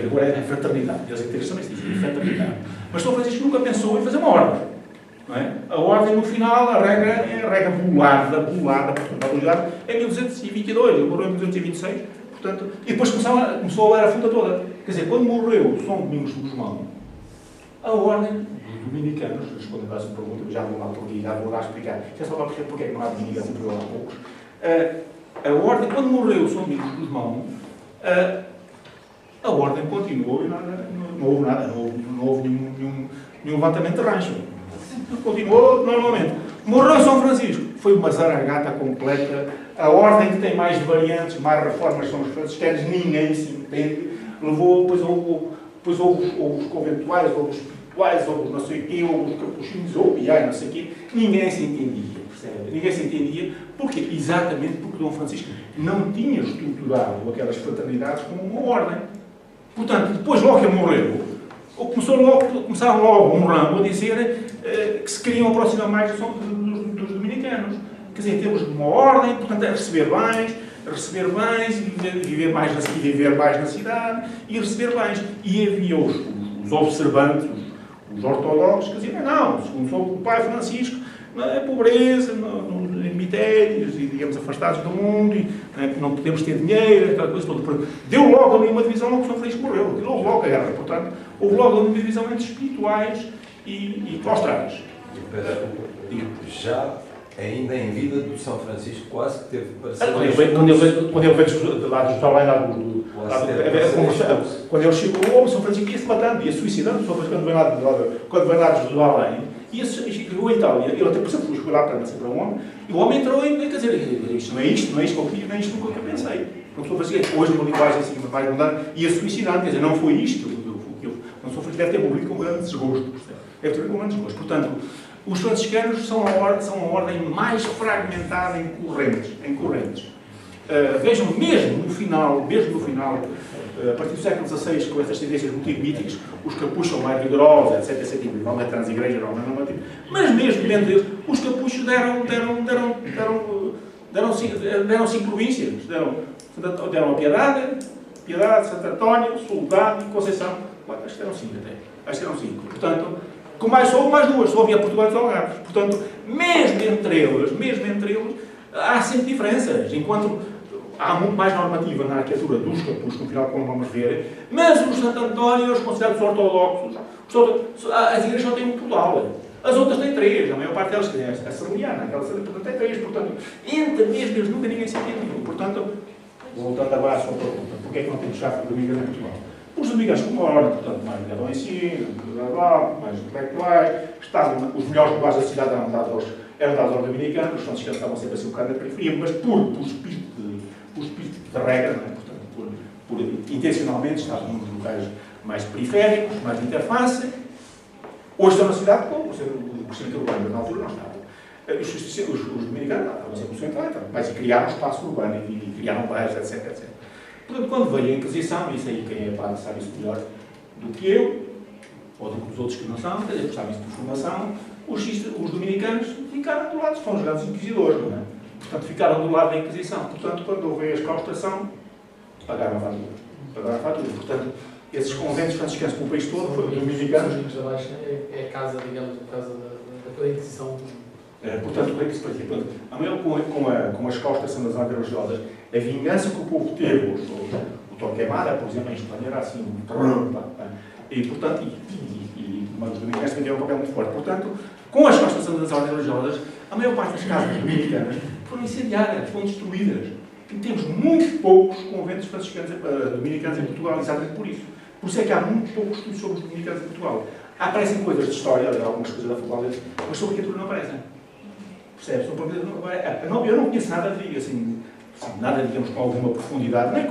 Agora é fraternidade. Eles interesses também se dizem fraternidade. Mas São Francisco nunca pensou em fazer uma ordem. Não é? A ordem, no final, a regra é a regra bolada, em 1222. Ele morreu em 1226. Portanto, e depois começou a era funda toda. Quer dizer, quando morreu São Domingos de Gusmão, a ordem dos dominicanos, respondendo a essa pergunta, já vou lá por aqui, já vou lá explicar, já só para porque é que não há dominicanos em Portugal há poucos. A ordem, quando morreu São Domingos de Gusmão, a ordem continuou e não houve nada, não houve nenhum levantamento de rancho. Continuou normalmente. Morreu São Francisco, foi uma zaragata completa. A ordem que tem mais variantes, mais reformas são os franciscanos, ninguém se entende. Depois houve os conventuais, houve os espirituais, houve os não sei o quê, houve os capuchinhos, houve não sei o quê. Ninguém se entendia, percebe? Ninguém se entendia. Porquê? Exatamente porque Dom Francisco não tinha estruturado aquelas fraternidades como uma ordem. Portanto, depois logo que ele morreu, começaram logo um ramo a dizer que se queriam aproximar mais dos dominicanos. Quer dizer, temos uma ordem, portanto, é receber bens, viver mais na cidade e receber bens. E havia os observantes, os ortodoxos, que diziam, não, segundo o pai Francisco, é pobreza, nos emitérios e, digamos, afastados do mundo, e não podemos ter dinheiro, aquela coisa toda. Deu logo ali uma divisão logo que São Francisco morreu. Deu logo a guerra. Portanto, houve logo uma divisão entre espirituais e claustrais. Já ainda em vida do São Francisco, quase que teve para ser... Quando ele veio lá dos Salém, quando ele chegou, o São Francisco ia-se matando, ia suicidando. O São Francisco, quando vem lá dos Além, chegou à Itália, ele até, por exemplo, foi lá para não sei para onde, e o homem entrou em, quer dizer, isto não é isto que eu queria, nem isto que eu pensei. O São Francisco, hoje, numa linguagem assim, mais moderna, ia suicidando, quer dizer, não foi isto que eu... O São Francisco deve ter morrido com um grande desgosto, deve ter morrido com um grande desgosto. Portanto, os franciscanos são a ordem mais fragmentada em correntes. Vejam, mesmo no final, a partir do século XVI, com essas tendências multimíticas, os capuchos são mais vigorosos, etc. Não é transigreja, não é tipo. Mas mesmo dentro deles, os capuchos deram 5 províncias. Deram a Piedade, Santo António, Soledade e Conceição. Acho que eram 5 até. Acho que eram 5. Portanto, com mais só mais 2, só havia Portugal e os Algarves. Portanto, mesmo entre eles, há sempre diferenças. Enquanto há muito mais normativa na arquitetura dos capuchos, no final, como vamos ver, mas os Santo António, os considerados ortodoxos, as igrejas só têm um portal. As outras têm 3, a maior parte delas tem a sermoniana, aquela sermoniana tem 3, portanto, entre mesmo eles nunca ninguém se entendeu. Portanto, voltando agora à sua pergunta, porquê é que não temos chave de domingo em Portugal? Os domingos como ordem, portanto, mais ligado ao ensino, mais intelectuais, os melhores lugares da cidade eram dados aos dominicanos, os franciscanos estavam sempre assim um bocado na periferia, mas por espírito de regra, não é? Portanto, intencionalmente estavam nos lugares mais periféricos, mais de interface. Hoje estão na cidade, como o centro urbano, mas na altura não estavam. Os dominicanos estavam sempre no centro, mas criaram espaço urbano e criaram bairros, etc. Portanto, quando veio a Inquisição, isso aí quem é padre sabe isso melhor do que eu, ou do que os outros que não são, quer dizer, sabem isso de formação, os dominicanos ficaram do lado, foram os grandes inquisidores, não é? Portanto, ficaram do lado da Inquisição. Portanto, quando houve a exclaustração, pagaram a fatura. Portanto, esses conventos franciscanos pelo país todo foram dominicanos. É a casa, digamos, a casa da Inquisição. Portanto, a maior com a exclaustração das ordens religiosas, a vingança que o povo teve, o Torquemada, por exemplo, em Espanha, era assim, e, portanto, os dominicanos tiveram um papel muito forte. Portanto, com a exclaustração das ordens religiosas, a maior parte das casas dominicanas foram incendiadas, foram destruídas. E temos muito poucos conventos franciscanos dominicanos em Portugal, exatamente por isso. Por isso é que há muito poucos estudos sobre os dominicanos em Portugal. Aparecem coisas de história, algumas coisas da faculdade, mas sobre arquitetura não aparecem. Percebes? Eu não conheço nada de assim, nada, digamos, com alguma profundidade, nem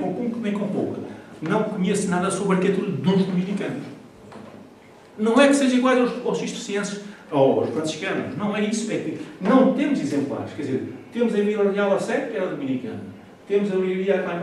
com pouca. Não conheço nada sobre a arquitetura dos dominicanos. Não é que seja igual aos cistercienses ou aos franciscanos. Não é isso. É que não temos exemplares. Quer dizer, temos a Vila Real a Sério, que era dominicana. Temos a Liria lá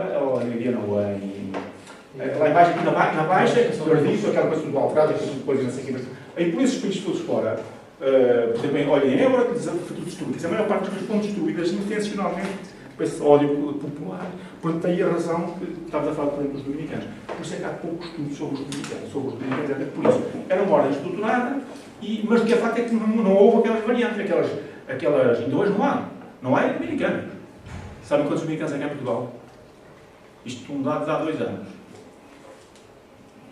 embaixo, aqui na Baixa, que eu disse, aquela coisa do Altrado, aquela coisa não sei o que. Aí por esses países todos fora, Por exemplo, olha, em Évora, que destruídas. A maior parte das fontes destruídas intencionalmente por esse ódio popular. Portanto, tem a razão que estavas a falar, por exemplo, dos dominicanos. Por isso é que há pouco estudo sobre os dominicanos, é por isso. Era uma ordem estruturada, mas o que é facto é que não houve aquelas variantes, ainda hoje não há. Não há dominicanos. Sabem quantos dominicanos é que há em Portugal? Isto um dado há 2 anos.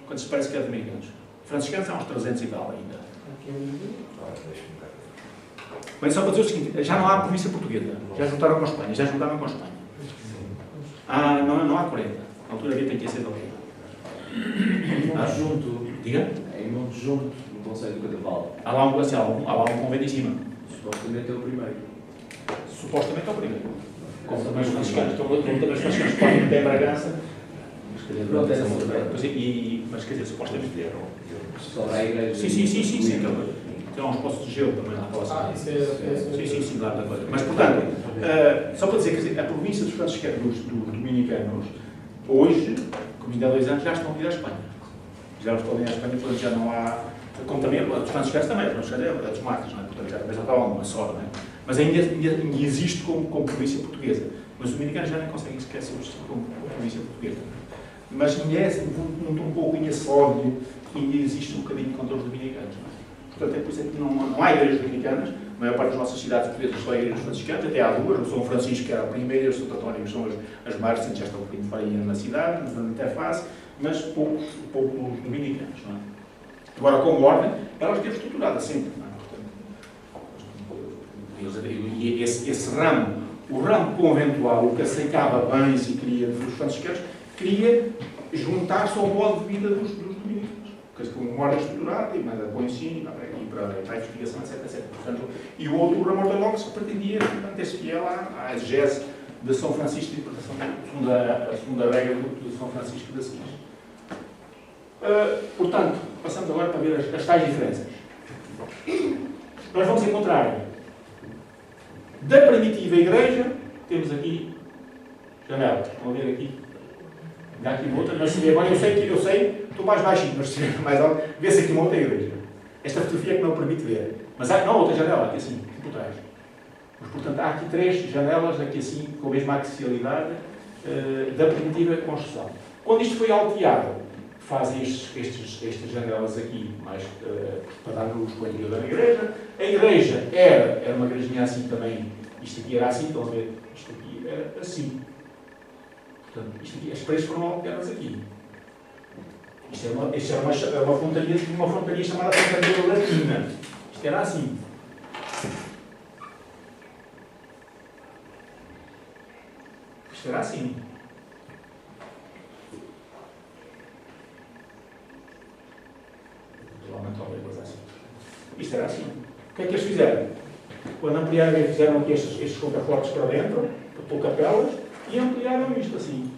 Quantos parece que há dominicanos? Franciscanos há uns 300 e tal ainda. Bem, só para dizer o seguinte, já não há província portuguesa. Já juntaram com a Espanha, não há 40. Na altura havia tem que ser alguém. Junto. Diga? Em Monte Junto, no Conselho do Cadaval. Há lá um convento em cima. Supostamente é o primeiro. Supostamente é o primeiro. Como também os franciscanos, também os franciscanos podem até em Bragança. Mas quer dizer, mas quer dizer, supostamente é. Sobre a igreja. Sim. Tem uns poços de gelo também lá próximo. Sim, lá da coisa. Mas, portanto, só para dizer que a província dos franciscanos, dos dominicanos, hoje, como ainda há 2 anos, já estão a vir à Espanha. Já estão a vir à Espanha, portanto já não há. Como também, os franciscanos também, os franciscanos é dos mártires, não é? Portanto, já está uma sorte, não é? Mas ainda existe como província portuguesa. Mas os dominicanos já nem conseguem sequer subsistir como província portuguesa. Mas ainda um pouco esse ódio que ainda existe um bocadinho contra os dominicanos, não é? Portanto, é por isso que não há igrejas dominicanas. A maior parte das nossas cidades portuguesas são igrejas franciscanas, até há 2. O São Francisco, que era a primeira, e o Santo António, que são as maiores, já estão um bocadinho fora na cidade, na interface, mas poucos dominicanos, não é? Agora, como ordem, ela esteve estruturada sempre, não é? Portanto, e esse ramo, o ramo conventual, o que aceitava bens e queria dos franciscanos, queria juntar-se ao modo de vida dos dominicanos. Com uma ordem estruturada, e mais para o ensino, para a investigação, etc. Portanto, e o outro, o ramo ortodoxo, pretendia manter-se fiel à exegese de São Francisco, de interpretação da segunda regra de São Francisco de Assis. Portanto, passamos agora para ver as tais diferenças. Nós vamos encontrar, da primitiva igreja, temos aqui janela. Vão ver aqui. Dá aqui uma outra, mas se vê agora, eu sei, estou mais baixinho, mas se vê mais alto, vê-se aqui uma outra igreja. Esta fotografia é que não permite ver. Mas há outra janela, aqui assim, aqui por trás. Mas, portanto, há aqui 3 janelas, aqui assim, com a mesma axialidade da primitiva construção. Quando isto foi alteado, fazem estas janelas aqui, mais para dar luz com a interior da igreja. A igreja era uma igrejinha assim também, isto aqui era assim, estão a ver? Isto aqui era assim. Portanto, isto aqui, as paredes foram alteradas aqui. Isto é uma frontaria chamada frontaria latina. Isto era assim. Isto era assim. Isto era assim. O que é que eles fizeram? Quando ampliaram, fizeram aqui estes contrafortes para dentro, para pôr capelas, e ampliaram isto assim.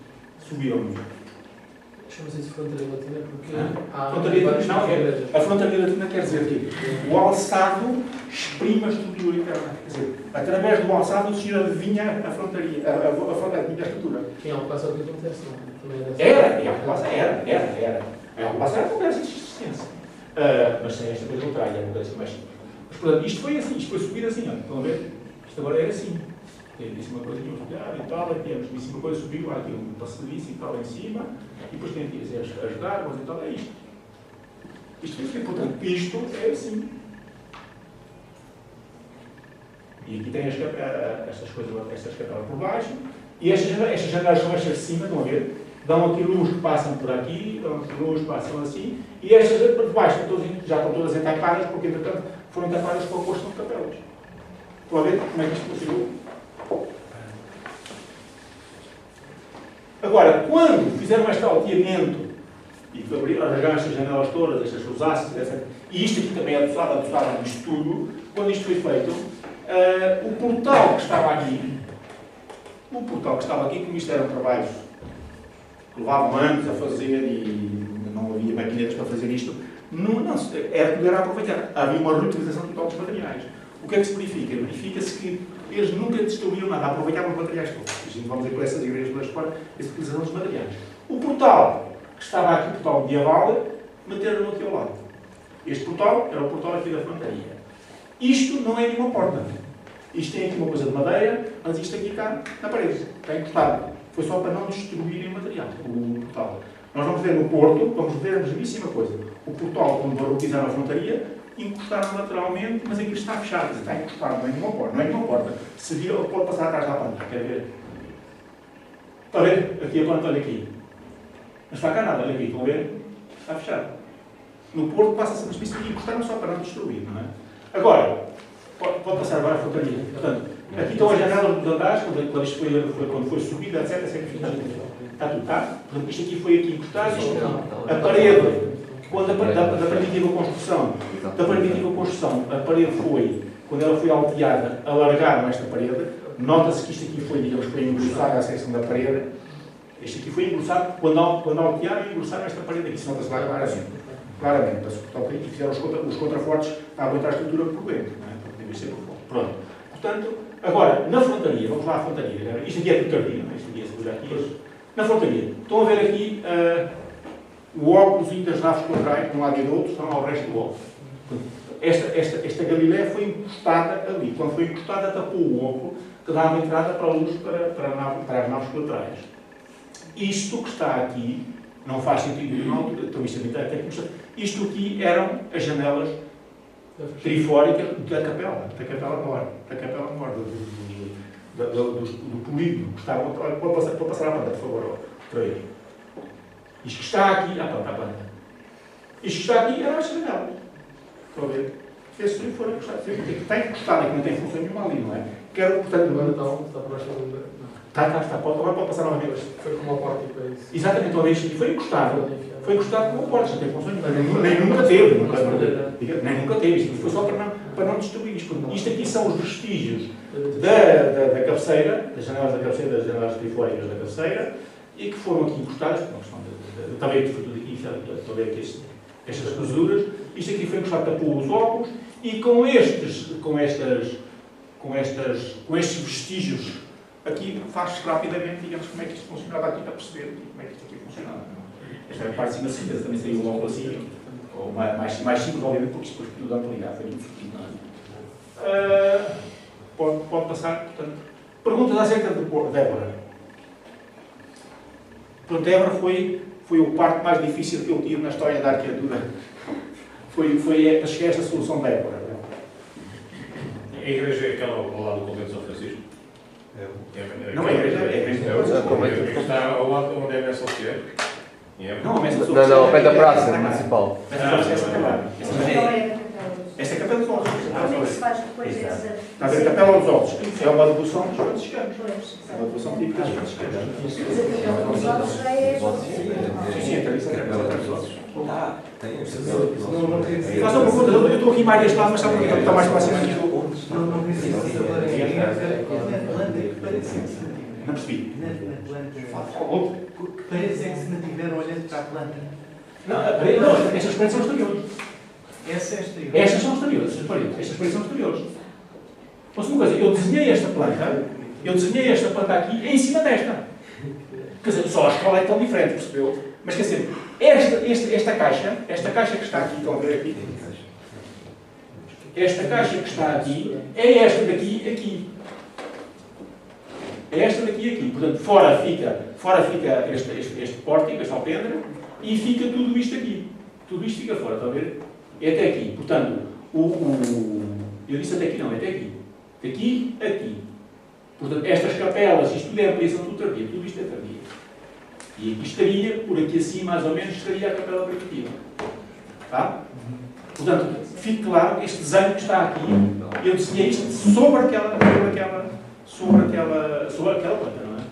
Subiram-nos. Chamamos isso de frontaria latina porque a frontaria latina quer dizer que o alçado exprime a estrutura interna. Quer dizer, através do alçado o senhor adivinha a frontaria, a estrutura. Quem é o passo que acontece, não? Era. A ocupação era complexo de existência. Mas sem esta coisa contrária, é uma coisa mais simples. Mas, portanto, isto foi assim, isto foi subir assim, ó. Estão a ver? Isto agora era assim. Disse uma coisa, tínhamos olhado e tal, disse uma coisa, subiu, há aqui um passadiço e tal em cima, e depois tem aqui as gárgulas e tal, é isto. Isto é assim, portanto, isto é assim. E aqui tem estas capelas por baixo, e estas janelas são estas de cima, estão a ver? Dão aqui luz que passam por aqui, dão aqui luz que passam assim, e estas por baixo já estão todas entapadas, porque entretanto foram entapadas com a construção de capelas. Estão a ver como é que isto funcionou? Agora, quando fizeram este alteamento e arranjaram estas janelas todas, estas rosáceas, etc., e isto aqui também é adoçado nisto tudo, quando isto foi feito, o portal que estava aqui, como isto eram trabalhos que levavam anos a fazer e não havia maquinetas para fazer isto, era aproveitar. Havia uma reutilização total dos materiais. O que é que se verifica? Verifica-se que eles nunca destruíram nada, aproveitavam os materiais todos. A gente vamos ver com essas igrejas das fora, essa utilização dos materiais. O portal, que estava aqui, o portal medieval, meteram-no aqui ao lado. Este portal era o portal aqui da frontaria. Isto não é nenhuma porta. Isto tem aqui uma coisa de madeira, mas isto aqui está na parede. Está encostado. Foi só para não destruírem o material, o portal. Nós vamos ver no Porto, vamos ver a mesmíssima coisa. O portal, quando barroquizaram a frontaria, encostaram lateralmente, mas aqui está fechado. Está encostado, não é nenhuma porta. Não é nenhuma porta. Se vir, pode passar atrás da planta. Quer ver? Está a ver? Aqui a planta, olha aqui. Não está cá nada, olha aqui. Estão a ver? Está fechado. No Porto passa-se uma espécie de encostaram só para não destruir, não é? Agora, pode passar agora a frontaria. Portanto, aqui estão as janelas dos andares, quando foi subida, etc. Está tudo, tá? Portanto, isto aqui foi aqui encostado, isto aqui. A parede, quando da primitiva construção, a parede foi, quando ela foi alteada, alargaram esta parede. Nota-se que isto aqui foi, digamos, foi engrossado à seção da parede. Este aqui foi engrossado, quando altearam, engrossaram esta parede aqui. Se nota-se lá claramente, para suportar o e fizeram os contrafortes a aguentar a estrutura por dentro, não é? Porque deve ser por fora. Pronto. Portanto, agora, na frontaria, vamos lá à frontaria. Isto aqui é tudo cartilha, não é? Isto aqui é segurar aqui. Na frontaria, estão a ver aqui o óculos das naves laterais, de um lado e do outro, estão ao resto do óculos. Esta Galileia foi encostada ali. Quando foi encostada, tapou o óculo que dava entrada para a luz para as naves laterais. Isto que está aqui não faz sentido nenhum, isto aqui eram as janelas trifóricas da capela mor, do polido que estava. Pode passar à planta, por favor, outra vez. Isto que está aqui, à planta. Isto que está aqui eram as janelas. Estão a ver? Esse trifórico está encostado, que não tem função nenhuma ali, não é? Quero, portanto, agora está para baixo da Está. Agora pode passar novamente. Foi como a porta e para isso. Exatamente, uma vez que foi encostado. Foi encostado como a porta, não tem função nenhuma. Nem nunca teve. Nem nunca teve. Isto foi só para não destruir isto. Isto aqui são os vestígios da cabeceira, das janelas da cabeceira, das janelas trifóricas da cabeceira, e que foram aqui encostadas. Também foi tudo aqui, estão a ver aqui estas cruzuras. Isto aqui foi encostado, tapou os óculos, e com estes vestígios aqui faz rapidamente, digamos, como é que isto funcionava aqui para perceber como é que isto aqui funcionava. Esta é a parte de cima, certeza, também saiu logo assim, ou mais simples, obviamente, porque isto depois tudo ampliado, foi muito discutido, não é? Pode passar, portanto. Perguntas acerca de Évora. Portanto, Évora foi o parte mais difícil que eu tive na história da arquitetura. Foi chegar a esta solução de Évora. A igreja é aquela ao lado do convento de São Francisco? Não, a igreja é a igreja. Está ao lado onde é a messa auxiliar? Não, a messa Não, ao pé da praça municipal. Esta é a Capela dos Ossos. Como é que se faz depois essa... Está a ver a Capela dos Ossos? É uma devoção dos franciscanos. É uma devoção típica dos franciscanos. Mas a Capela dos Ossos já é... Sim, então isso é a Capela dos Ossos. Tem Faça uma pergunta, eu estou aqui mais deste lado, mas sabe porque está mais próximo aqui do... Não precisa saber a planta que parece que se mantiveram. Não percebi. Na planta. Que parece que se mantiveram olhando para a planta. Não, estas paredes são exteriores. Essa é exterior. Estas são exteriores, estas paredes são exteriores. Mas uma coisa, eu desenhei esta planta aqui em cima desta. Quer dizer, só a escala é tão diferente, percebeu? Mas quer dizer, esta caixa que está aqui, estão a ver aqui? Esta caixa que está aqui é esta daqui aqui. É esta daqui aqui. Portanto, fora fica este pórtico, esta alpendre, e fica tudo isto aqui. Tudo isto fica fora, estão a ver? É até aqui. Portanto, eu disse até aqui, não, é até aqui. Daqui, aqui. Portanto, estas capelas, isto tudo é ampliação do tardia, tudo isto é tardia. E aqui estaria, por aqui assim, mais ou menos, estaria a capela primitiva. Tá? Portanto, fique claro que este desenho que está aqui, eu desenhei isto sobre aquela planta, não é?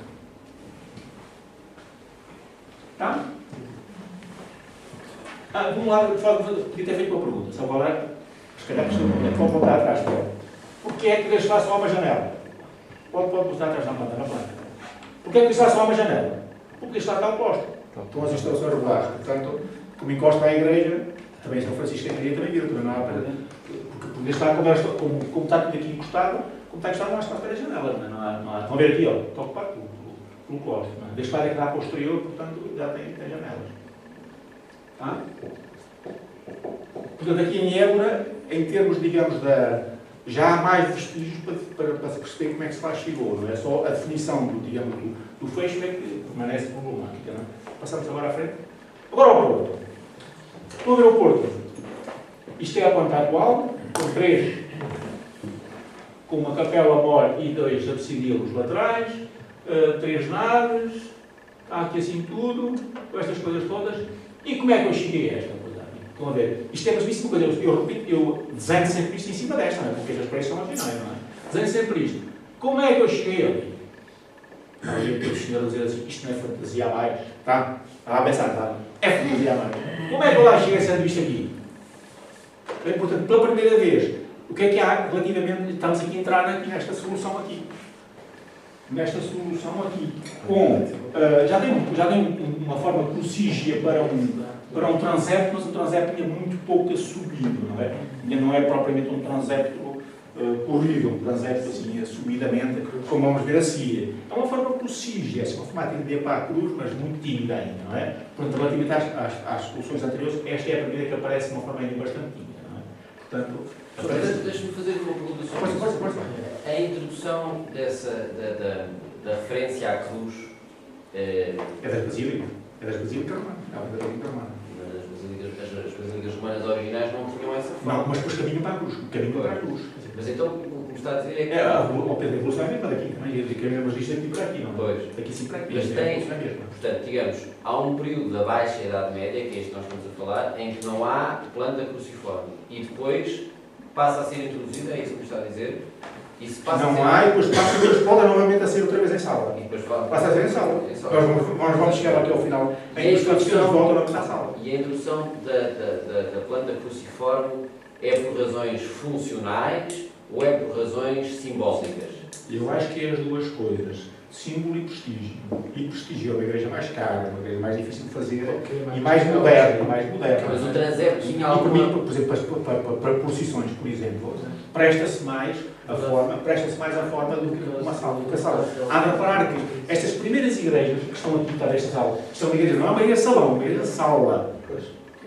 Tá? Vamos lá, podia ter feito uma pergunta. Só agora, se calhar, pode voltar atrás. Porquê é que deixa lá só uma janela? Pode voltar atrás na planta. Porquê é que deixa lá só uma janela? Porque isto lá está oposto. Estão as instalações regulares. Portanto, como encosta à igreja, também São Francisco da Igreja também vira, também não há para... Porque está, como está tudo aqui encostado, como está encostado, não há espaço para as janelas. Não há. Estão a ver aqui, ó, está ocupado pelo clóstro. Deste lado é que dá posterior, portanto, já tem janelas. Tá? Portanto, aqui em Évora, em termos, digamos, já há mais vestígios para se perceber como é que se lá chegou, não é só a definição do fecho é que permanece problemática. Não é? Passamos agora à frente. Agora ao Porto. Estou a ver o Porto. Isto é a planta atual, com uma capela-mor e 2 absidíolos laterais, 3 naves, está aqui assim tudo, com estas coisas todas. E como é que eu cheguei a esta coisa? Estão a ver? Isto é mesmo coisa. Eu repito, eu desenho sempre isto em cima desta, não é? Porque as paredes são marginais, não é? Desenho sempre isto. Como é que eu cheguei ali? Aí o senhor a dizer assim, isto não é fantasia a mais, tá? Estava a pensar, tá? É fantasia a mais. Como é que eu lá cheguei sendo isto aqui? Bem, portanto, pela primeira vez, o que é que há relativamente, estamos aqui a entrar nesta solução aqui. Nesta solução aqui, com, já tem uma forma crucígia para um transepto, mas o transepto tinha muito pouco subido, não é? Não é propriamente um transepto corrido, um transepto assim, subidamente, como vamos ver a seguir. É uma forma crucígia, é uma formato de para a cruz, mas muito tímida ainda, não é? Portanto, relativamente às soluções anteriores, esta é a primeira que aparece de uma forma ainda bastante tímida, não é? Portanto, deixa-me fazer uma pergunta sobre isso. A introdução da referência à cruz é das basílicas. É das basílicas romanas. As basílicas romanas originais não tinham essa forma. Não, mas depois caminham para a cruz. Caminham para a cruz. Mas então, o que me está a dizer é que... A evolução é mesmo daqui também. Mas isto é aqui para aqui, não? Pois. Daqui sim para aqui. Mas tem, portanto, digamos, há um período da Baixa Idade Média, que é este que nós estamos a falar, em que não há planta cruciforme. E depois passa a ser introduzida, é isso que me está a dizer? E se passa não há, e depois volta novamente a ser outra vez em sala. E depois passa a ser em sala. Nós vamos chegar aqui ao final. Em que as pessoas voltam novamente à sala. E a introdução da planta cruciforme é por razões funcionais ou é por razões simbólicas? Eu acho que é as duas coisas. Símbolo e prestígio. E prestígio é uma igreja mais cara, uma igreja mais difícil de fazer e mais moderna. Mas o transepto tinha alguma... Por exemplo, para procissões, por exemplo, presta-se mais a forma do que uma sala. Há de reparar que estas primeiras igrejas que estão aqui para esta sala, isto é uma igreja, não é uma igreja salão, é uma igreja sala.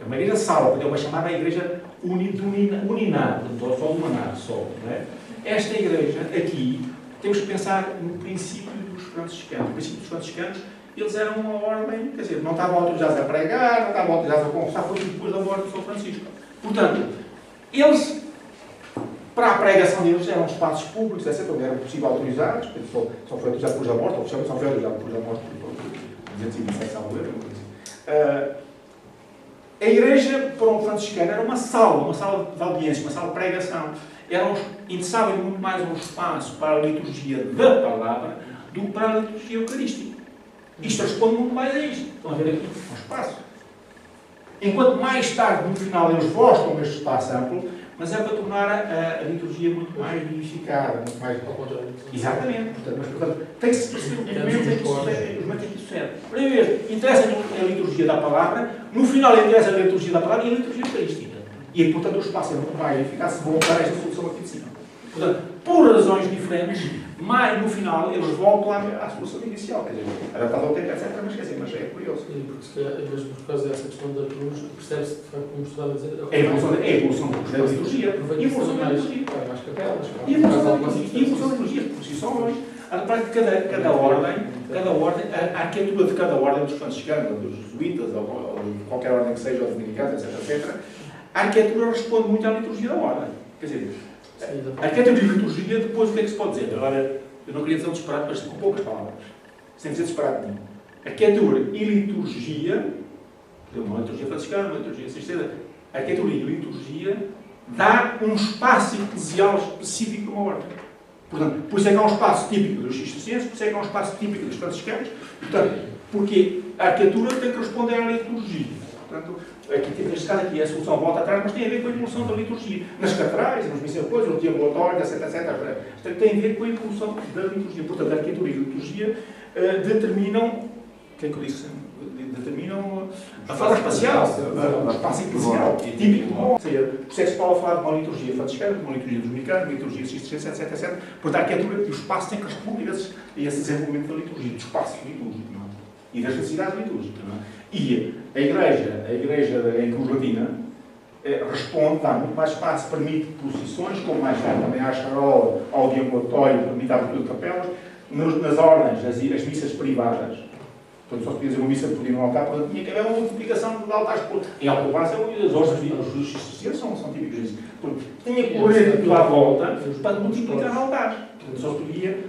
É uma igreja sala, é uma chamada igreja uninada, só de uma nave, só. Não é? Esta igreja aqui, temos que pensar no princípio dos franciscanos. No princípio dos franciscanos, eles eram uma ordem, quer dizer, não estavam autorizados a pregar, não estavam autorizados a confessar, foi depois da morte de São Francisco. Portanto, eles, para a pregação deles, eram espaços públicos, etc., onde eram possível autorizados, só foi autorizado depois da morte, ou só foi autorizado depois da morte, por 227 anos. A igreja, para um franciscano, era uma sala de audiência, uma sala de pregação. Interessavam muito mais um espaço para a liturgia da palavra do que para a liturgia eucarística. Isto responde muito mais a isto. Estão a ver aqui? Um espaço. Enquanto mais tarde, no final, eles gostam deste espaço amplo, mas é para tornar a liturgia muito mais vivificada, muito mais... Exatamente. Portanto, tem-se perceber o momento em que sucede. Primeiro, interessa a liturgia da palavra, no final interessa a liturgia da palavra e a liturgia eucarística. E, portanto, o espaço é muito mais eficaz se voltar a esta solução aqui de cima. Portanto, por razões diferentes, mas no final eles voltam à solução inicial. Quer dizer, adaptado ao tempo, etc. Mas é curioso. Porque, por causa dessa questão da cruz, percebe-se, de facto, como estava a dizer... É a evolução da liturgia. E a evolução da liturgia. Mais capelas. E a evolução da liturgia, por si só, a parte de cada ordem, a arquitetura de cada ordem dos franciscanos, dos jesuítas, ou de qualquer ordem que seja, ou dos dominicanos, etc. A arquitetura responde muito à liturgia da ordem. Quer dizer, a arquitetura e a liturgia, depois o que é que se pode dizer? Agora, eu não queria dizer um disparate, mas com poucas palavras. Sem dizer disparate nenhum. Arquitetura e liturgia, uma liturgia franciscana, uma liturgia cisterciana, a arquitetura e liturgia dá um espaço eclesial específico numa ordem. Portanto, por isso é que há um espaço típico dos cistercienses, por isso é que há um espaço típico dos franciscanos. Portanto, porque a arquitetura tem que responder à liturgia. Portanto, aqui, neste caso aqui, a solução volta atrás, mas tem a ver com a evolução da liturgia. Nas catedrais, nas missas depois, no diambulatório, etc. Tem a ver com a evolução da liturgia. Portanto, a arquitetura e a liturgia determinam, o que é que eu disse? Determinam a fase espacial, a fase eclesial, que é típico. Ou seja, por isso é que se pode falar de uma liturgia franciscana, de uma liturgia dominicana, de uma liturgia cisterciense, etc. Portanto, a arquitetura e o espaço têm que responder a esse desenvolvimento da liturgia, do espaço litúrgico, não é? E das necessidades litúrgicas. Não é? E a igreja em Cruz Latina, responde, dá muito mais espaço, permite procissões, como mais tarde também à charola, ao deambulatório, permite a abertura de capelas, nas ordens, as missas privadas. Portanto, só se podia dizer uma missa por dia no altar, portanto, tinha que haver uma multiplicação de altares por... Em Alcobaça, as ordens dos sociais são típicos disso. Portanto, tinha que correr tudo à volta para multiplicar altares. Portanto,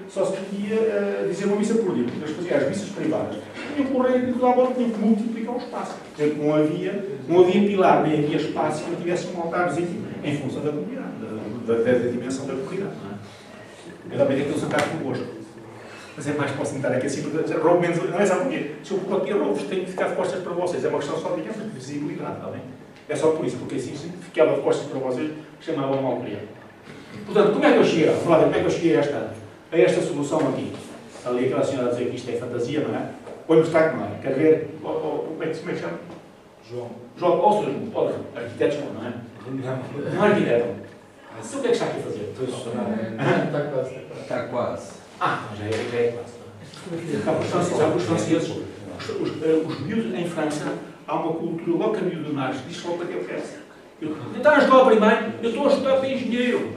só se podia dizer uma missa por dia. Porque eles faziam as missas privadas. Tinha que correr tudo à volta, tinha que multiplicar o espaço. Portanto, não havia pilar, nem havia espaço que não tivesse um altarzinho em função da comunidade, da dimensão da comunidade. Eu também tenho que sentar convosco. Mas é mais para sentar aqui assim, porque roubo menos, não é só porque se eu coloco aqui roubo, tenho que ficar de costas para vocês. É uma questão só de visibilidade, está bem? É só por isso, porque assim, se ficava de costas para vocês, chamava mal criado. Portanto, como é que eu cheguei? Flávio, como é que eu cheguei a esta solução aqui? Ali aquela senhora a dizer que isto é fantasia, não é? Põe no destaque, não é? Quer ver? Como é que se chama? João, ou seja, pode, arquitetos não é? Não é arquiteto. Então o que é que está aqui a fazer? Está quase. Já é quase. Já os franceses, os miúdos em França, há uma cultura, logo que a miúdo nasce, diz logo para que eu quero. Está na escola primária, eu estou a estudar para engenheiro.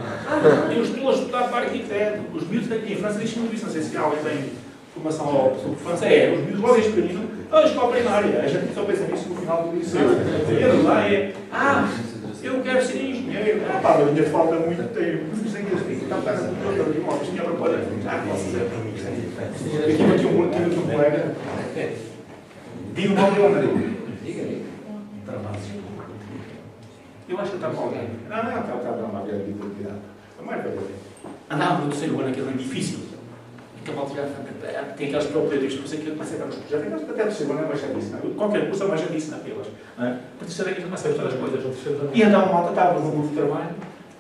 Eu estou a estudar para arquiteto. Os miúdos aqui em França dizem muito isso, não sei se alguém tem formação sobre França. Os miúdos logo experimentam a escola primária. A gente só pensa nisso no final do liceu. Eles lá eu quero ser engenheiro. Ainda falta muito tempo. Mas tem que ser. Está para o de imóveis, tinha para poder. Eu tive aqui um colega. Digo o nome de onde? Eu acho que está com alguém. Não, está numa vida de cuidado. Andava no terceiro ano, aquele ano difícil. Tem aquelas propriedades que você quer passar para os projetos. Até o terceiro ano é mais chatice. Qualquer curso é mais chatice naquelas. Por terceiro ano é que começa a todas as coisas. E então a malta estava no grupo de trabalho,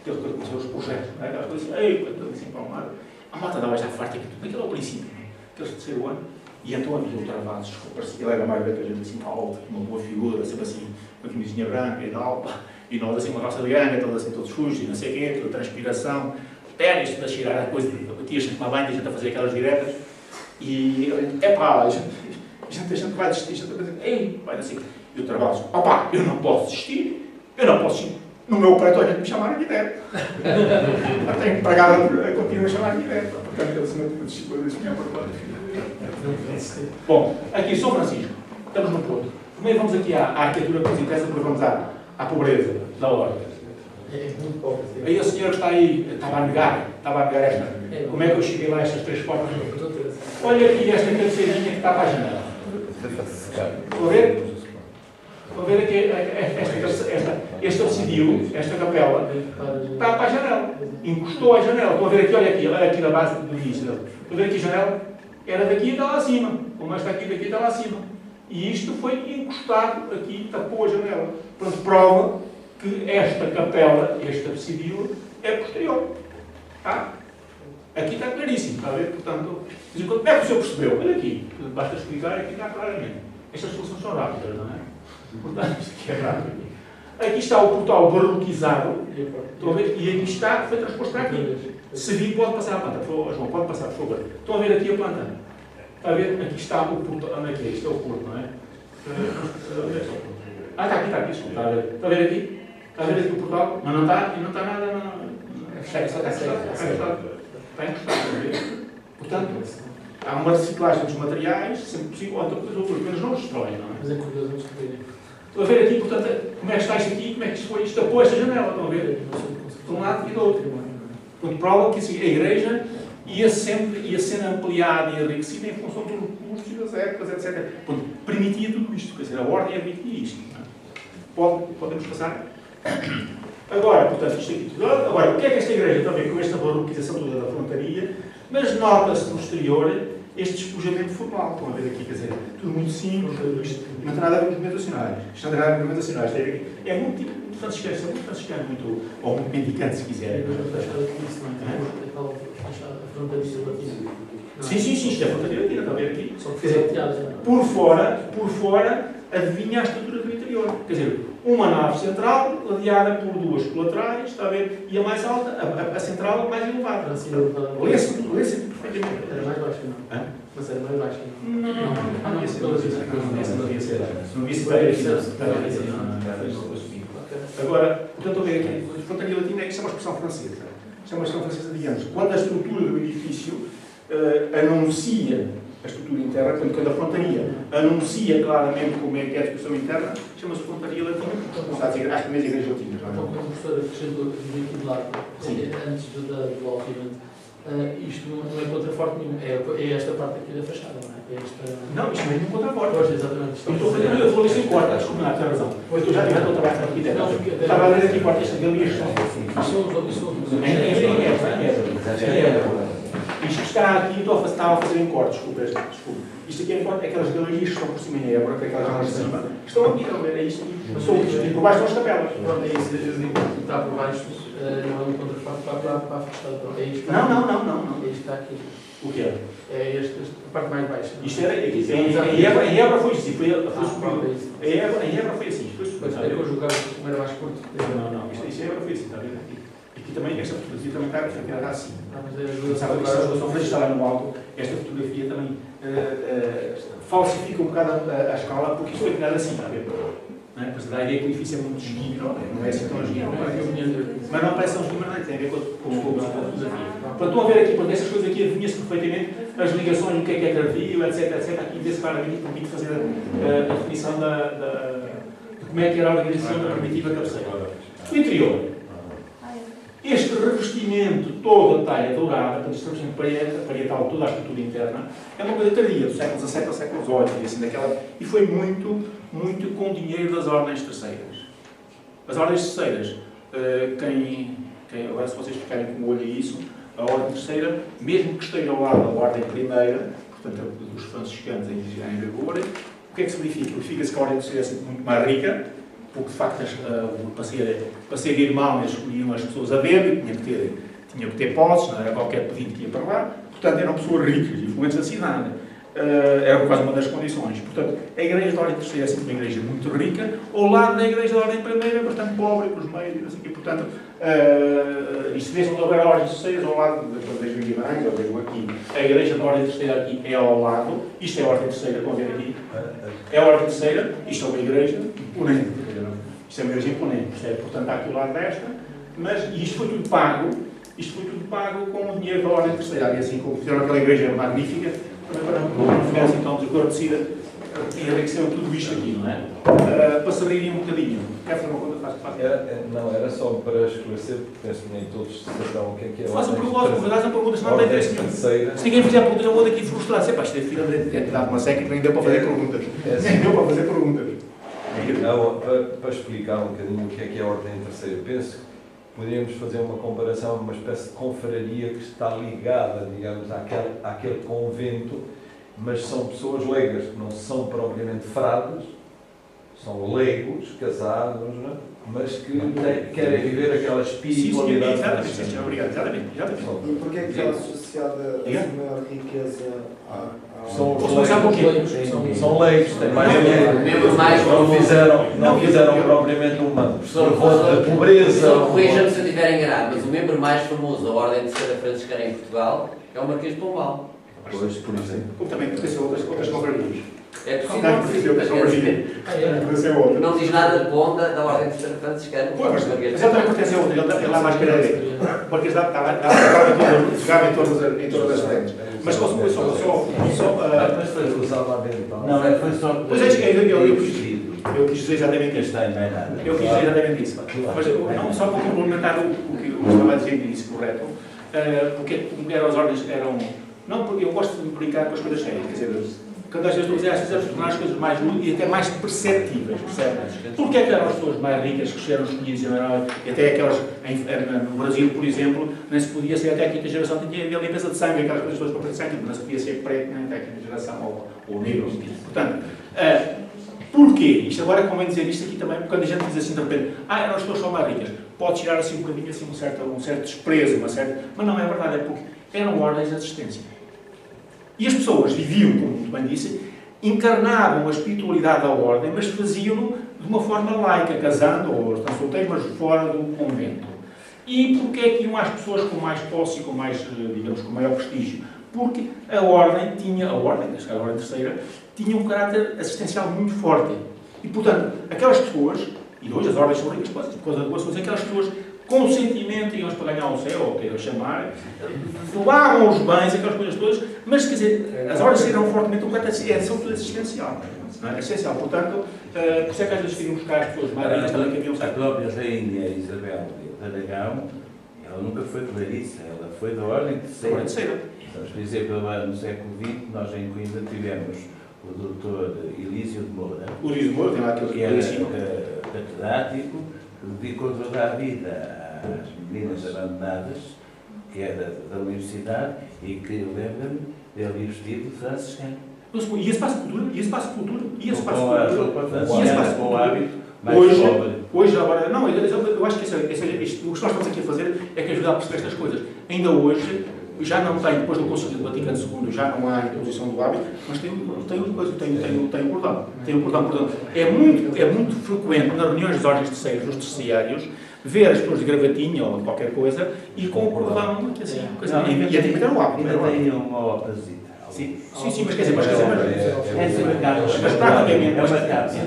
que ele começou os projetos. Aquelas coisas assim, para o lado. A malta dava já farta aqui. Aquilo ao princípio. Aqueles terceiro ano. E então havia o Travados, ele era mais velho, a gente assim, alto, uma boa figura, sempre assim, uma camisinha branca e tal. E nós assim, uma calça de ganga, todos assim, todos sujos, e não sei o quê, toda transpiração, ténis, para cheirar a coisa, batias a tomar banho, a gente a fazer aquelas diretas. E, a gente vai desistir, a gente vai dizer, vai assim. E o Travados, eu não posso desistir, no meu prédio a gente me chamar arquiteto. Eu tenho empregado a continuar a chamar arquiteto, portanto, ele se mete discípulo desse minha proposta. Bom, aqui São Francisco, estamos no ponto. Primeiro vamos aqui à arquitetura que nos interessa, depois vamos à pobreza da ordem. É muito pouco. Aí a senhora que está aí, estava a negar esta. Como é que eu cheguei lá a estas três portas? Olha aqui esta cabeceirinha que está para a janela. Estão a ver? Estão a ver aqui este obsidio, esta capela, está para a janela. Encostou à janela. Estão a ver aqui, olha aqui na base do início. Estão a ver aqui a janela? Era daqui e está lá acima. Como esta aqui, daqui está lá acima. E isto foi encostado aqui, tapou a janela. Portanto, prova que esta capela, este absidio, é posterior. Tá? Aqui está claríssimo, está a ver? Portanto, como é que o senhor percebeu? Olha aqui, basta explicar, aqui está claramente. Estas soluções são rápidas, não é? Portanto, isto aqui é rápido. Aqui está o portal barroquizado, estão a ver? E aqui está, foi transposto para aqui. Se vir, pode passar a planta. João, pode passar, por favor. Estão a ver aqui a planta? Está a ver? Aqui está o portal. Onde é que é? Isto é o porto, não é? Está aqui, desculpa. Está a ver aqui? Está a ver aqui o portal? Mas não está, e não está nada. Não. Só está encostado. Está encostado. Portanto, há uma reciclagem dos materiais, sempre possível, outra coisa, mas não os destrói, não é? Mas é curioso não descobrir. Estão a ver aqui, portanto, como é que está isto aqui, como é que isto foi? Isto tapou esta janela, estão a ver? De um lado e do outro. Portanto, prova que assim, a igreja ia sendo ampliada e enriquecida em função dos recursos e das épocas, etc. Portanto, permitia tudo isto, quer dizer, a ordem admitia isto. Podemos passar? Agora, portanto, isto aqui tudo. Agora, o que é que esta igreja também, com esta barroquização toda da frontaria, mas nota-se no exterior este despojamento formal. Estão a ver aqui, quer dizer, tudo muito simples, isto não tem nada a ver com movimentos nacionais. Isto não tem nada a ver com movimentos nacionais. É muito tipo franciscano, ou muito mendicante, se quiser. Sim, isto é a frontaria latina, está a ver aqui? Quer dizer, por fora, adivinha a estrutura do interior. Quer dizer, uma nave central, ladeada por duas colaterais, está a ver? E a mais alta, a central mais elevada. Lê-se perfeitamente. Era mais baixa, não? Mas era mais baixa, não? Não devia ser. Não devia ser. Não devia ser. Agora, portanto, a ver aqui, a frontaria latina é uma expressão francesa. Isto é uma expressão francesa, digamos, quando a estrutura do edifício anuncia a estrutura interna, portanto, quando a frontaria anuncia claramente como é que é a expressão interna, chama-se frontaria latina. Está a dizer, acho que mesmo igrejas latinas, não é? O professor acrescentou aqui de lado, antes do alojamento, isto não é contraforte nenhum, é esta parte aqui da fachada, não é? Não, isto não é nenhum contraforte. Pois, exatamente. Eu vou ler isso em corte, desculpa, não, tem razão. Pois eu já estou a trabalhar com arquiteto. Estava a ler aqui em corte, estas galerias são isto que está aqui, estava a fazer em corte, desculpa. Isto aqui é em corte, é aquelas galerias que estão por cima em Évora, que é aquelas janelas de cima, estão aqui, é isto aqui. E por baixo estão as capelas. Pronto, é isso, eu digo que está por baixo, não é um contraforte para a fachada. É isto. Não. É isto que está aqui. O que é? É a parte mais baixa. Isto era aqui. Em Évora foi assim, foi subido. Em Évora foi assim, foi subido. Mas depois jogar como era mais curto. Não. Isto em Évora foi assim, está a ver? Aqui também, esta fotografia também está assim. São Francisco está lá no alto, esta fotografia também falsifica um bocado a escala, porque isto foi tirado assim, está a ver? Não é? Pois dá a ideia que o edifício é muito esguio, não é assim tão esguio. Mas não parece tão esguio, mas não tem a ver com a fotografia. Portanto, estão a ver aqui, por essas coisas aqui, adivinha-se perfeitamente as ligações, o que é cardio, etc. Aqui vê-se claramente, permite fazer a definição de como é que era a organização da primitiva cabeceira. O interior. Este revestimento, toda a talha dourada, portanto, estamos em parietal, toda a estrutura interna, é uma coisa tardia, do século XVII ao século XVIII, assim, e foi muito com dinheiro das ordens terceiras. As ordens terceiras, agora se vocês ficarem com o olho a isso, a ordem terceira, mesmo que esteja ao lado da ordem primeira, portanto, dos franciscanos em vigor, o que é que se verifica? Verifica-se que a ordem terceira é sempre muito mais rica, porque de facto para ser irmão eles escolhiam as pessoas a dedo, tinha que ter posses, não era qualquer pedido que ia para lá, portanto eram pessoas ricas, influentes da cidade, era quase uma das condições. Portanto, a igreja da ordem terceira é sempre uma igreja muito rica, ao lado da igreja da ordem primeira é bastante pobre, com os meios, assim, e portanto, e se vês onde houver a ordem terceira, ao lado, depois vejo em Guimarães, ou vejo aqui, a igreja da ordem terceira aqui é ao lado, isto é a ordem terceira, estão a ver aqui, é a ordem terceira, isto é uma igreja imponente, isto é uma igreja imponente, portanto está aqui ao lado desta, mas isto foi tudo pago com o dinheiro da ordem terceira, e assim como fizeram aquela igreja magnífica, para não tivesse então desguarnecida, enriqueceram tudo isto aqui, não é? Para se rirem um bocadinho. Quer fazer uma conta? Não, era só para esclarecer, porque penso que nem todos saberão o que é a Façam perguntas, não tem interesse nenhum. Se ninguém fizer perguntas, eu vou daqui frustrar. Isto é filha de dar uma seca que nem deu para fazer perguntas. Nem deu para fazer perguntas. Não, para explicar um bocadinho o que é a ordem terceira, penso que poderíamos fazer uma comparação, uma espécie de confraria que está ligada, digamos, àquele convento, mas são pessoas leigas, que não são propriamente frades, são leigos, casados, não é? Mas que querem viver aquela espiritualidade. Sim, obrigado, exatamente. E porquê que está associada a maior riqueza São leigos, têm mais dinheiro, não fizeram propriamente uma pobreza. Corrija-me se eu estiver enganado, mas o membro mais famoso da Ordem Terceira Franciscana em Portugal é o Marquês de Pombal. Pois, por exemplo. Como também pertenceu a outras confrarias. É possível. Não diz nada de bom da Ordem Terceira Franciscana. Mas ele também pertence a outra, ele lá mais para a direita. Porque jogava em todas as frentes. Mas só mas foi usado lá dentro. Não, foi só. Pois é, eu quis dizer exatamente isso. Eu quis dizer exatamente isso. Mas não só para complementar o que eu estava a dizer e disse correto, porque as ordens eram. Não, porque eu gosto de brincar com as coisas sérias, quer dizer, quando às vezes precisamos tornar as coisas mais úteis e até mais perceptíveis, percebem? Porque é que eram as pessoas mais ricas que eram escolhidas e até aquelas, no Brasil, por exemplo, nem se podia ser até a quinta geração, tinha a limpeza de sangue, aquelas coisas todas para sangue, não se podia ser preto nem até a quinta geração, ou negro, portanto, porquê? Isto agora convém dizer isto aqui também, porque quando a gente diz assim de repente, eram as pessoas só mais ricas, pode tirar assim um bocadinho assim, um certo desprezo, mas não é verdade, é porque eram ordens de assistência. E as pessoas viviam, como muito bem disse, encarnavam a espiritualidade da ordem, mas faziam-no de uma forma laica, casando ou estão solteiros, mas fora do convento. E porquê é que iam às pessoas com mais posse e com mais, digamos, com maior prestígio? Porque a ordem terceira, tinha um caráter assistencial muito forte. E, portanto, aquelas pessoas E hoje as ordens são ricas coisas, por causa de doações, aquelas pessoas com o sentimento, digamos, para ganhar o céu, ou queiram chamar, doavam os bens, aquelas coisas todas, mas, quer dizer, as ordens saíram fortemente do canto, são tudo essencial. Não é? Essencial, portanto, por isso é que às vezes queriam buscar as pessoas mais ricas também que haviam. A própria rainha Isabel de Aragão, ela nunca foi cleriça, ela foi da Ordem Terceira. Vamos dizer, no século XX, nós em Coimbra tivemos o doutor Elísio de Moura, O Elísio de Moura tem lá aquele que era catedrático, que dedicou toda a vida às meninas abandonadas, que era da universidade, e que lembra-me dele ir vestido de franciscano. E esse passo cultura, e esse passo cultura, e esse passo Com a cultura. roupa franciscana, com o hábito mais Hoje, pobre. hoje agora, não, eu acho que o que nós estamos aqui a fazer é que ajudar a perceber estas coisas. Ainda hoje, já não tem, depois do Concílio do Vaticano II, já não há imposição do hábito, mas tem o cordão. Tem o cordão, portanto, é muito frequente nas reuniões das ordens terceiras, dos terciários, ver as pessoas de gravatinha ou de qualquer coisa e com o cordão, assim, e a ter o hábito. Ainda tem uma opazita. Sim, mas quer dizer, mas praticamente. É uma capa. Sim,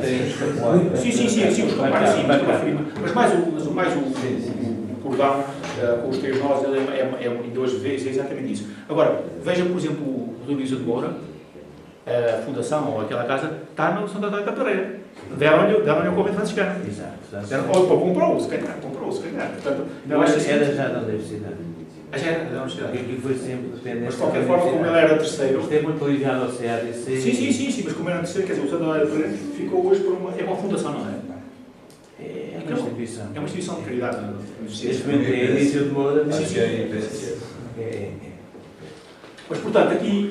os comparos, sim, mas mais o cordão, com os três nós, ele é duas vezes, é exatamente isso. Agora, veja, por exemplo, o Elísio de Moura, a fundação, ou aquela casa, está no Santo Antônio da Pedreira. Deram-lhe o convento franciscano. Exato. Ou comprou-o, se calhar. Portanto, eu acho que era já da universidade. Já era da universidade. Aqui foi sempre dependente. Mas de qualquer forma, como ele era terceiro. Isto é muito ligado ao CADC. Sim, mas como era terceiro, quer dizer, o Santo Antônio da Pedreira ficou hoje por uma fundação, não é? É uma instituição. É uma instituição de caridade. Este momento é Elísio de Moura. Mas, portanto, aqui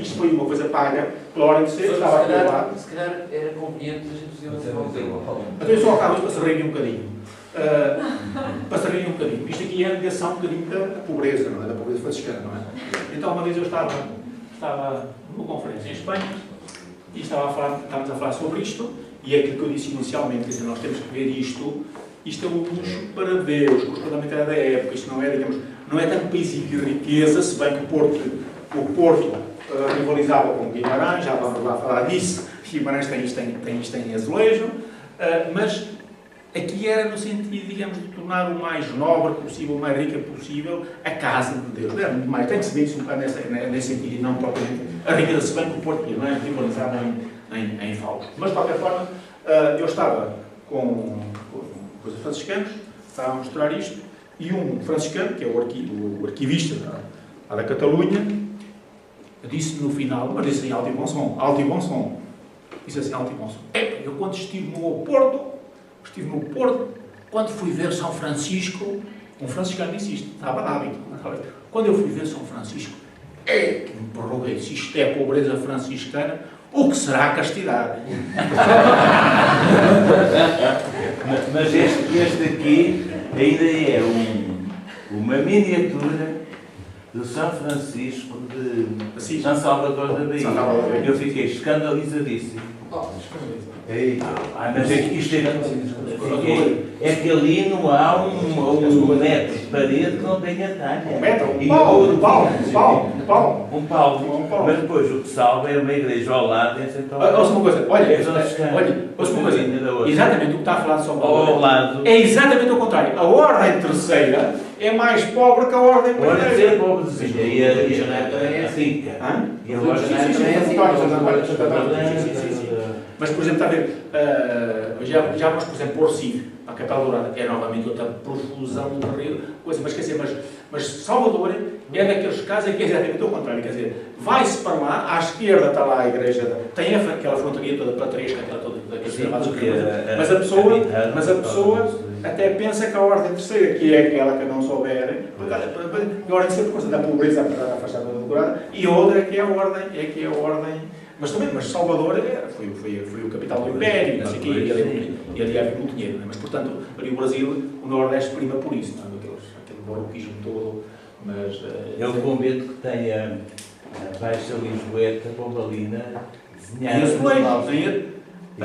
isto foi uma coisa paga pela ordem de ser, estava aqui ao lado. Se calhar era conveniente a gente fazer Então eu só acabo para se rirem um bocadinho. Para se rirem um bocadinho. Isto aqui é a negação um bocadinho da pobreza, não é? Da pobreza franciscana, não é? Então, uma vez eu estava numa conferência em Espanha e estávamos a falar sobre isto, e é aquilo que eu disse inicialmente, quer dizer, nós temos que ver isto é um luxo para Deus, que os parlamentos era da época, isto não é, digamos, não é tanto país de riqueza, se bem que o Porto rivalizava com Guimarães, já vamos lá falar disso, Guimarães tem isto em azulejo, mas aqui era no sentido, digamos, de tornar o mais nobre possível, o mais rica possível, a casa de Deus. Era muito mais, tem que se ver isso um bocado nesse sentido, e não propriamente a riqueza, se bem que o Porto não é rivalizava em Fausto. Mas, de qualquer forma, eu estava com os franciscanos, estava a mostrar isto, e um franciscano, que é o arquivista da Catalunha, disse no final, mas disse em alto e bom som, disse assim, alto e bom som, eu quando estive no Porto, quando fui ver São Francisco, um franciscano disse isto, estava de hábito, quando eu fui ver São Francisco, que me prorroguei, se isto é a pobreza franciscana, o que será a castidade? Mas este aqui ainda é uma miniatura de São Francisco de São Salvador da Bahia. Eu fiquei escandalizadíssimo. Mas isto é que ali não há um metro de parede que não tenha talha. Um pau. Mas depois o que salva é uma igreja ao lado. Ouça uma coisa, olha, exatamente o que está a falar de São Paulo é exatamente o contrário. A ordem terceira é mais pobre que a ordem primeira. Pode ser pobrezinha. E a Janeiro também é rica. E a Janeiro também é rica. Mas, por exemplo, está a ver, já vamos, por exemplo, por si, a Capela Dourada, é novamente outra profusão de rio, coisa, mas quer dizer, mas Salvador é daqueles casos em que é exatamente o contrário, quer dizer, vai-se para lá, à esquerda está lá a igreja, tem aquela frontaria toda patresca, aquela toda, mas a pessoa até pensa que a ordem terceira, que é aquela que não souber, a ordem terceira por causa da pobreza para afastar da Dourada, e a outra é que é a ordem. Mas Salvador foi o capital do Império, não sei o quê, e ali havia muito dinheiro. Mas, portanto, ali o Brasil, o Nordeste prima por isso, não é? Aquele barroquismo todo. Mas, é o convento que tem a Baixa Lisboeta, Bombalina, desenhada no palco. E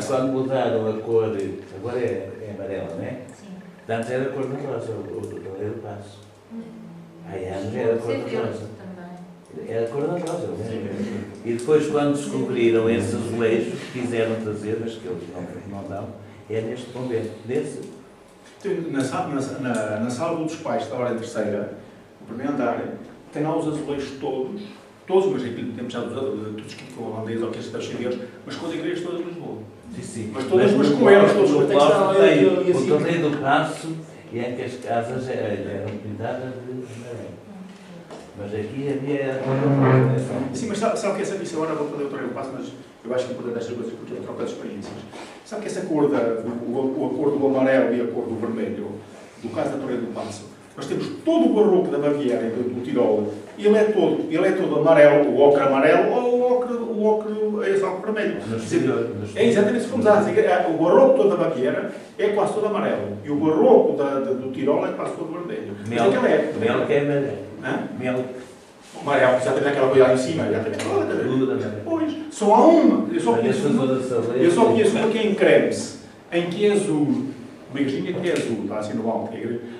quando mudaram a cor, agora é amarela, não é? Sim. Antes era a cor da rosa, o Torneio do Passo. Há anos era a cor da rosa. Era cor-de-rosa. E depois, quando descobriram esses azulejos, quiseram trazer, mas que eles não dão, é neste convento. Nesse, Na sala dos pais da ordem terceira, o primeiro andar, tem lá os azulejos todos, mas aquilo temos já tudo escrito com holandês ou que estes estrangeiros, mas com as igrejas todas de Lisboa. sim. Mas todas, mas com elas, todos no tem que estar quarto lá tem e o assim. torneio do passo e em que as casas eram pintadas de amarelo. Mas aqui havia... Sim, mas sabe que essa missão, agora vou fazer o torneio do passo, mas eu acho importante estas coisas porque é troca de experiências. Sabe que essa cor, a cor do amarelo e a cor do vermelho, do caso da Torre do Passo, nós temos todo o barroco da Baviera e do Tirol, e ele é todo amarelo, o ocre amarelo ou o ocre vermelho. É exatamente isso que vamos a dizer. O barroco todo da Baviera é quase todo amarelo, e o barroco do Tirol é quase todo vermelho. Mel que é amarelo. Mel. Amarelo, já tem aquela coisa lá em cima, já tem aquela coisa. Pois, só há uma. Eu só conheço uma que é em cremes, em que é azul. Uma igrejinha que é azul, está assim no alto.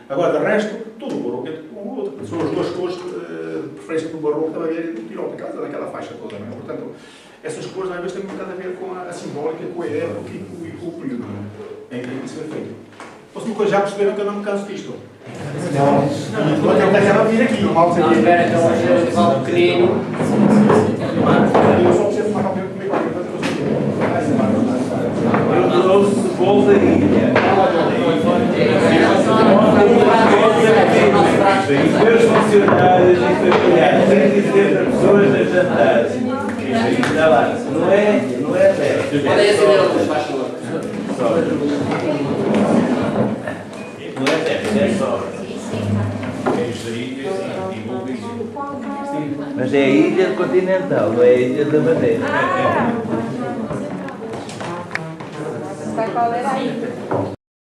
Agora, de resto, todo o barroco é um ou outro. São as duas cores de preferência do barroco da Baviera e do Tirol, daquela faixa toda. Não é? Portanto, essas cores às vezes têm muito a ver com a simbólica, com a época e com o período em que isso é feito. Posso uma coisa, já perceberam que eu não me canso disto? Não, eu estava a vir aqui. Não, espera, então hoje é um festival pequenino. Eu só preciso tomar café comigo qualquer coisa que eu sei. Eu trouxe cebola e ilha. E os funcionários e familiares, 170 pessoas a jantar. Isto está lá. Não é certo. Podem acender a luz, faz favor. Não é certo, é só. Mas é a ilha continental, não é a ilha da Madeira. Qual era a ilha?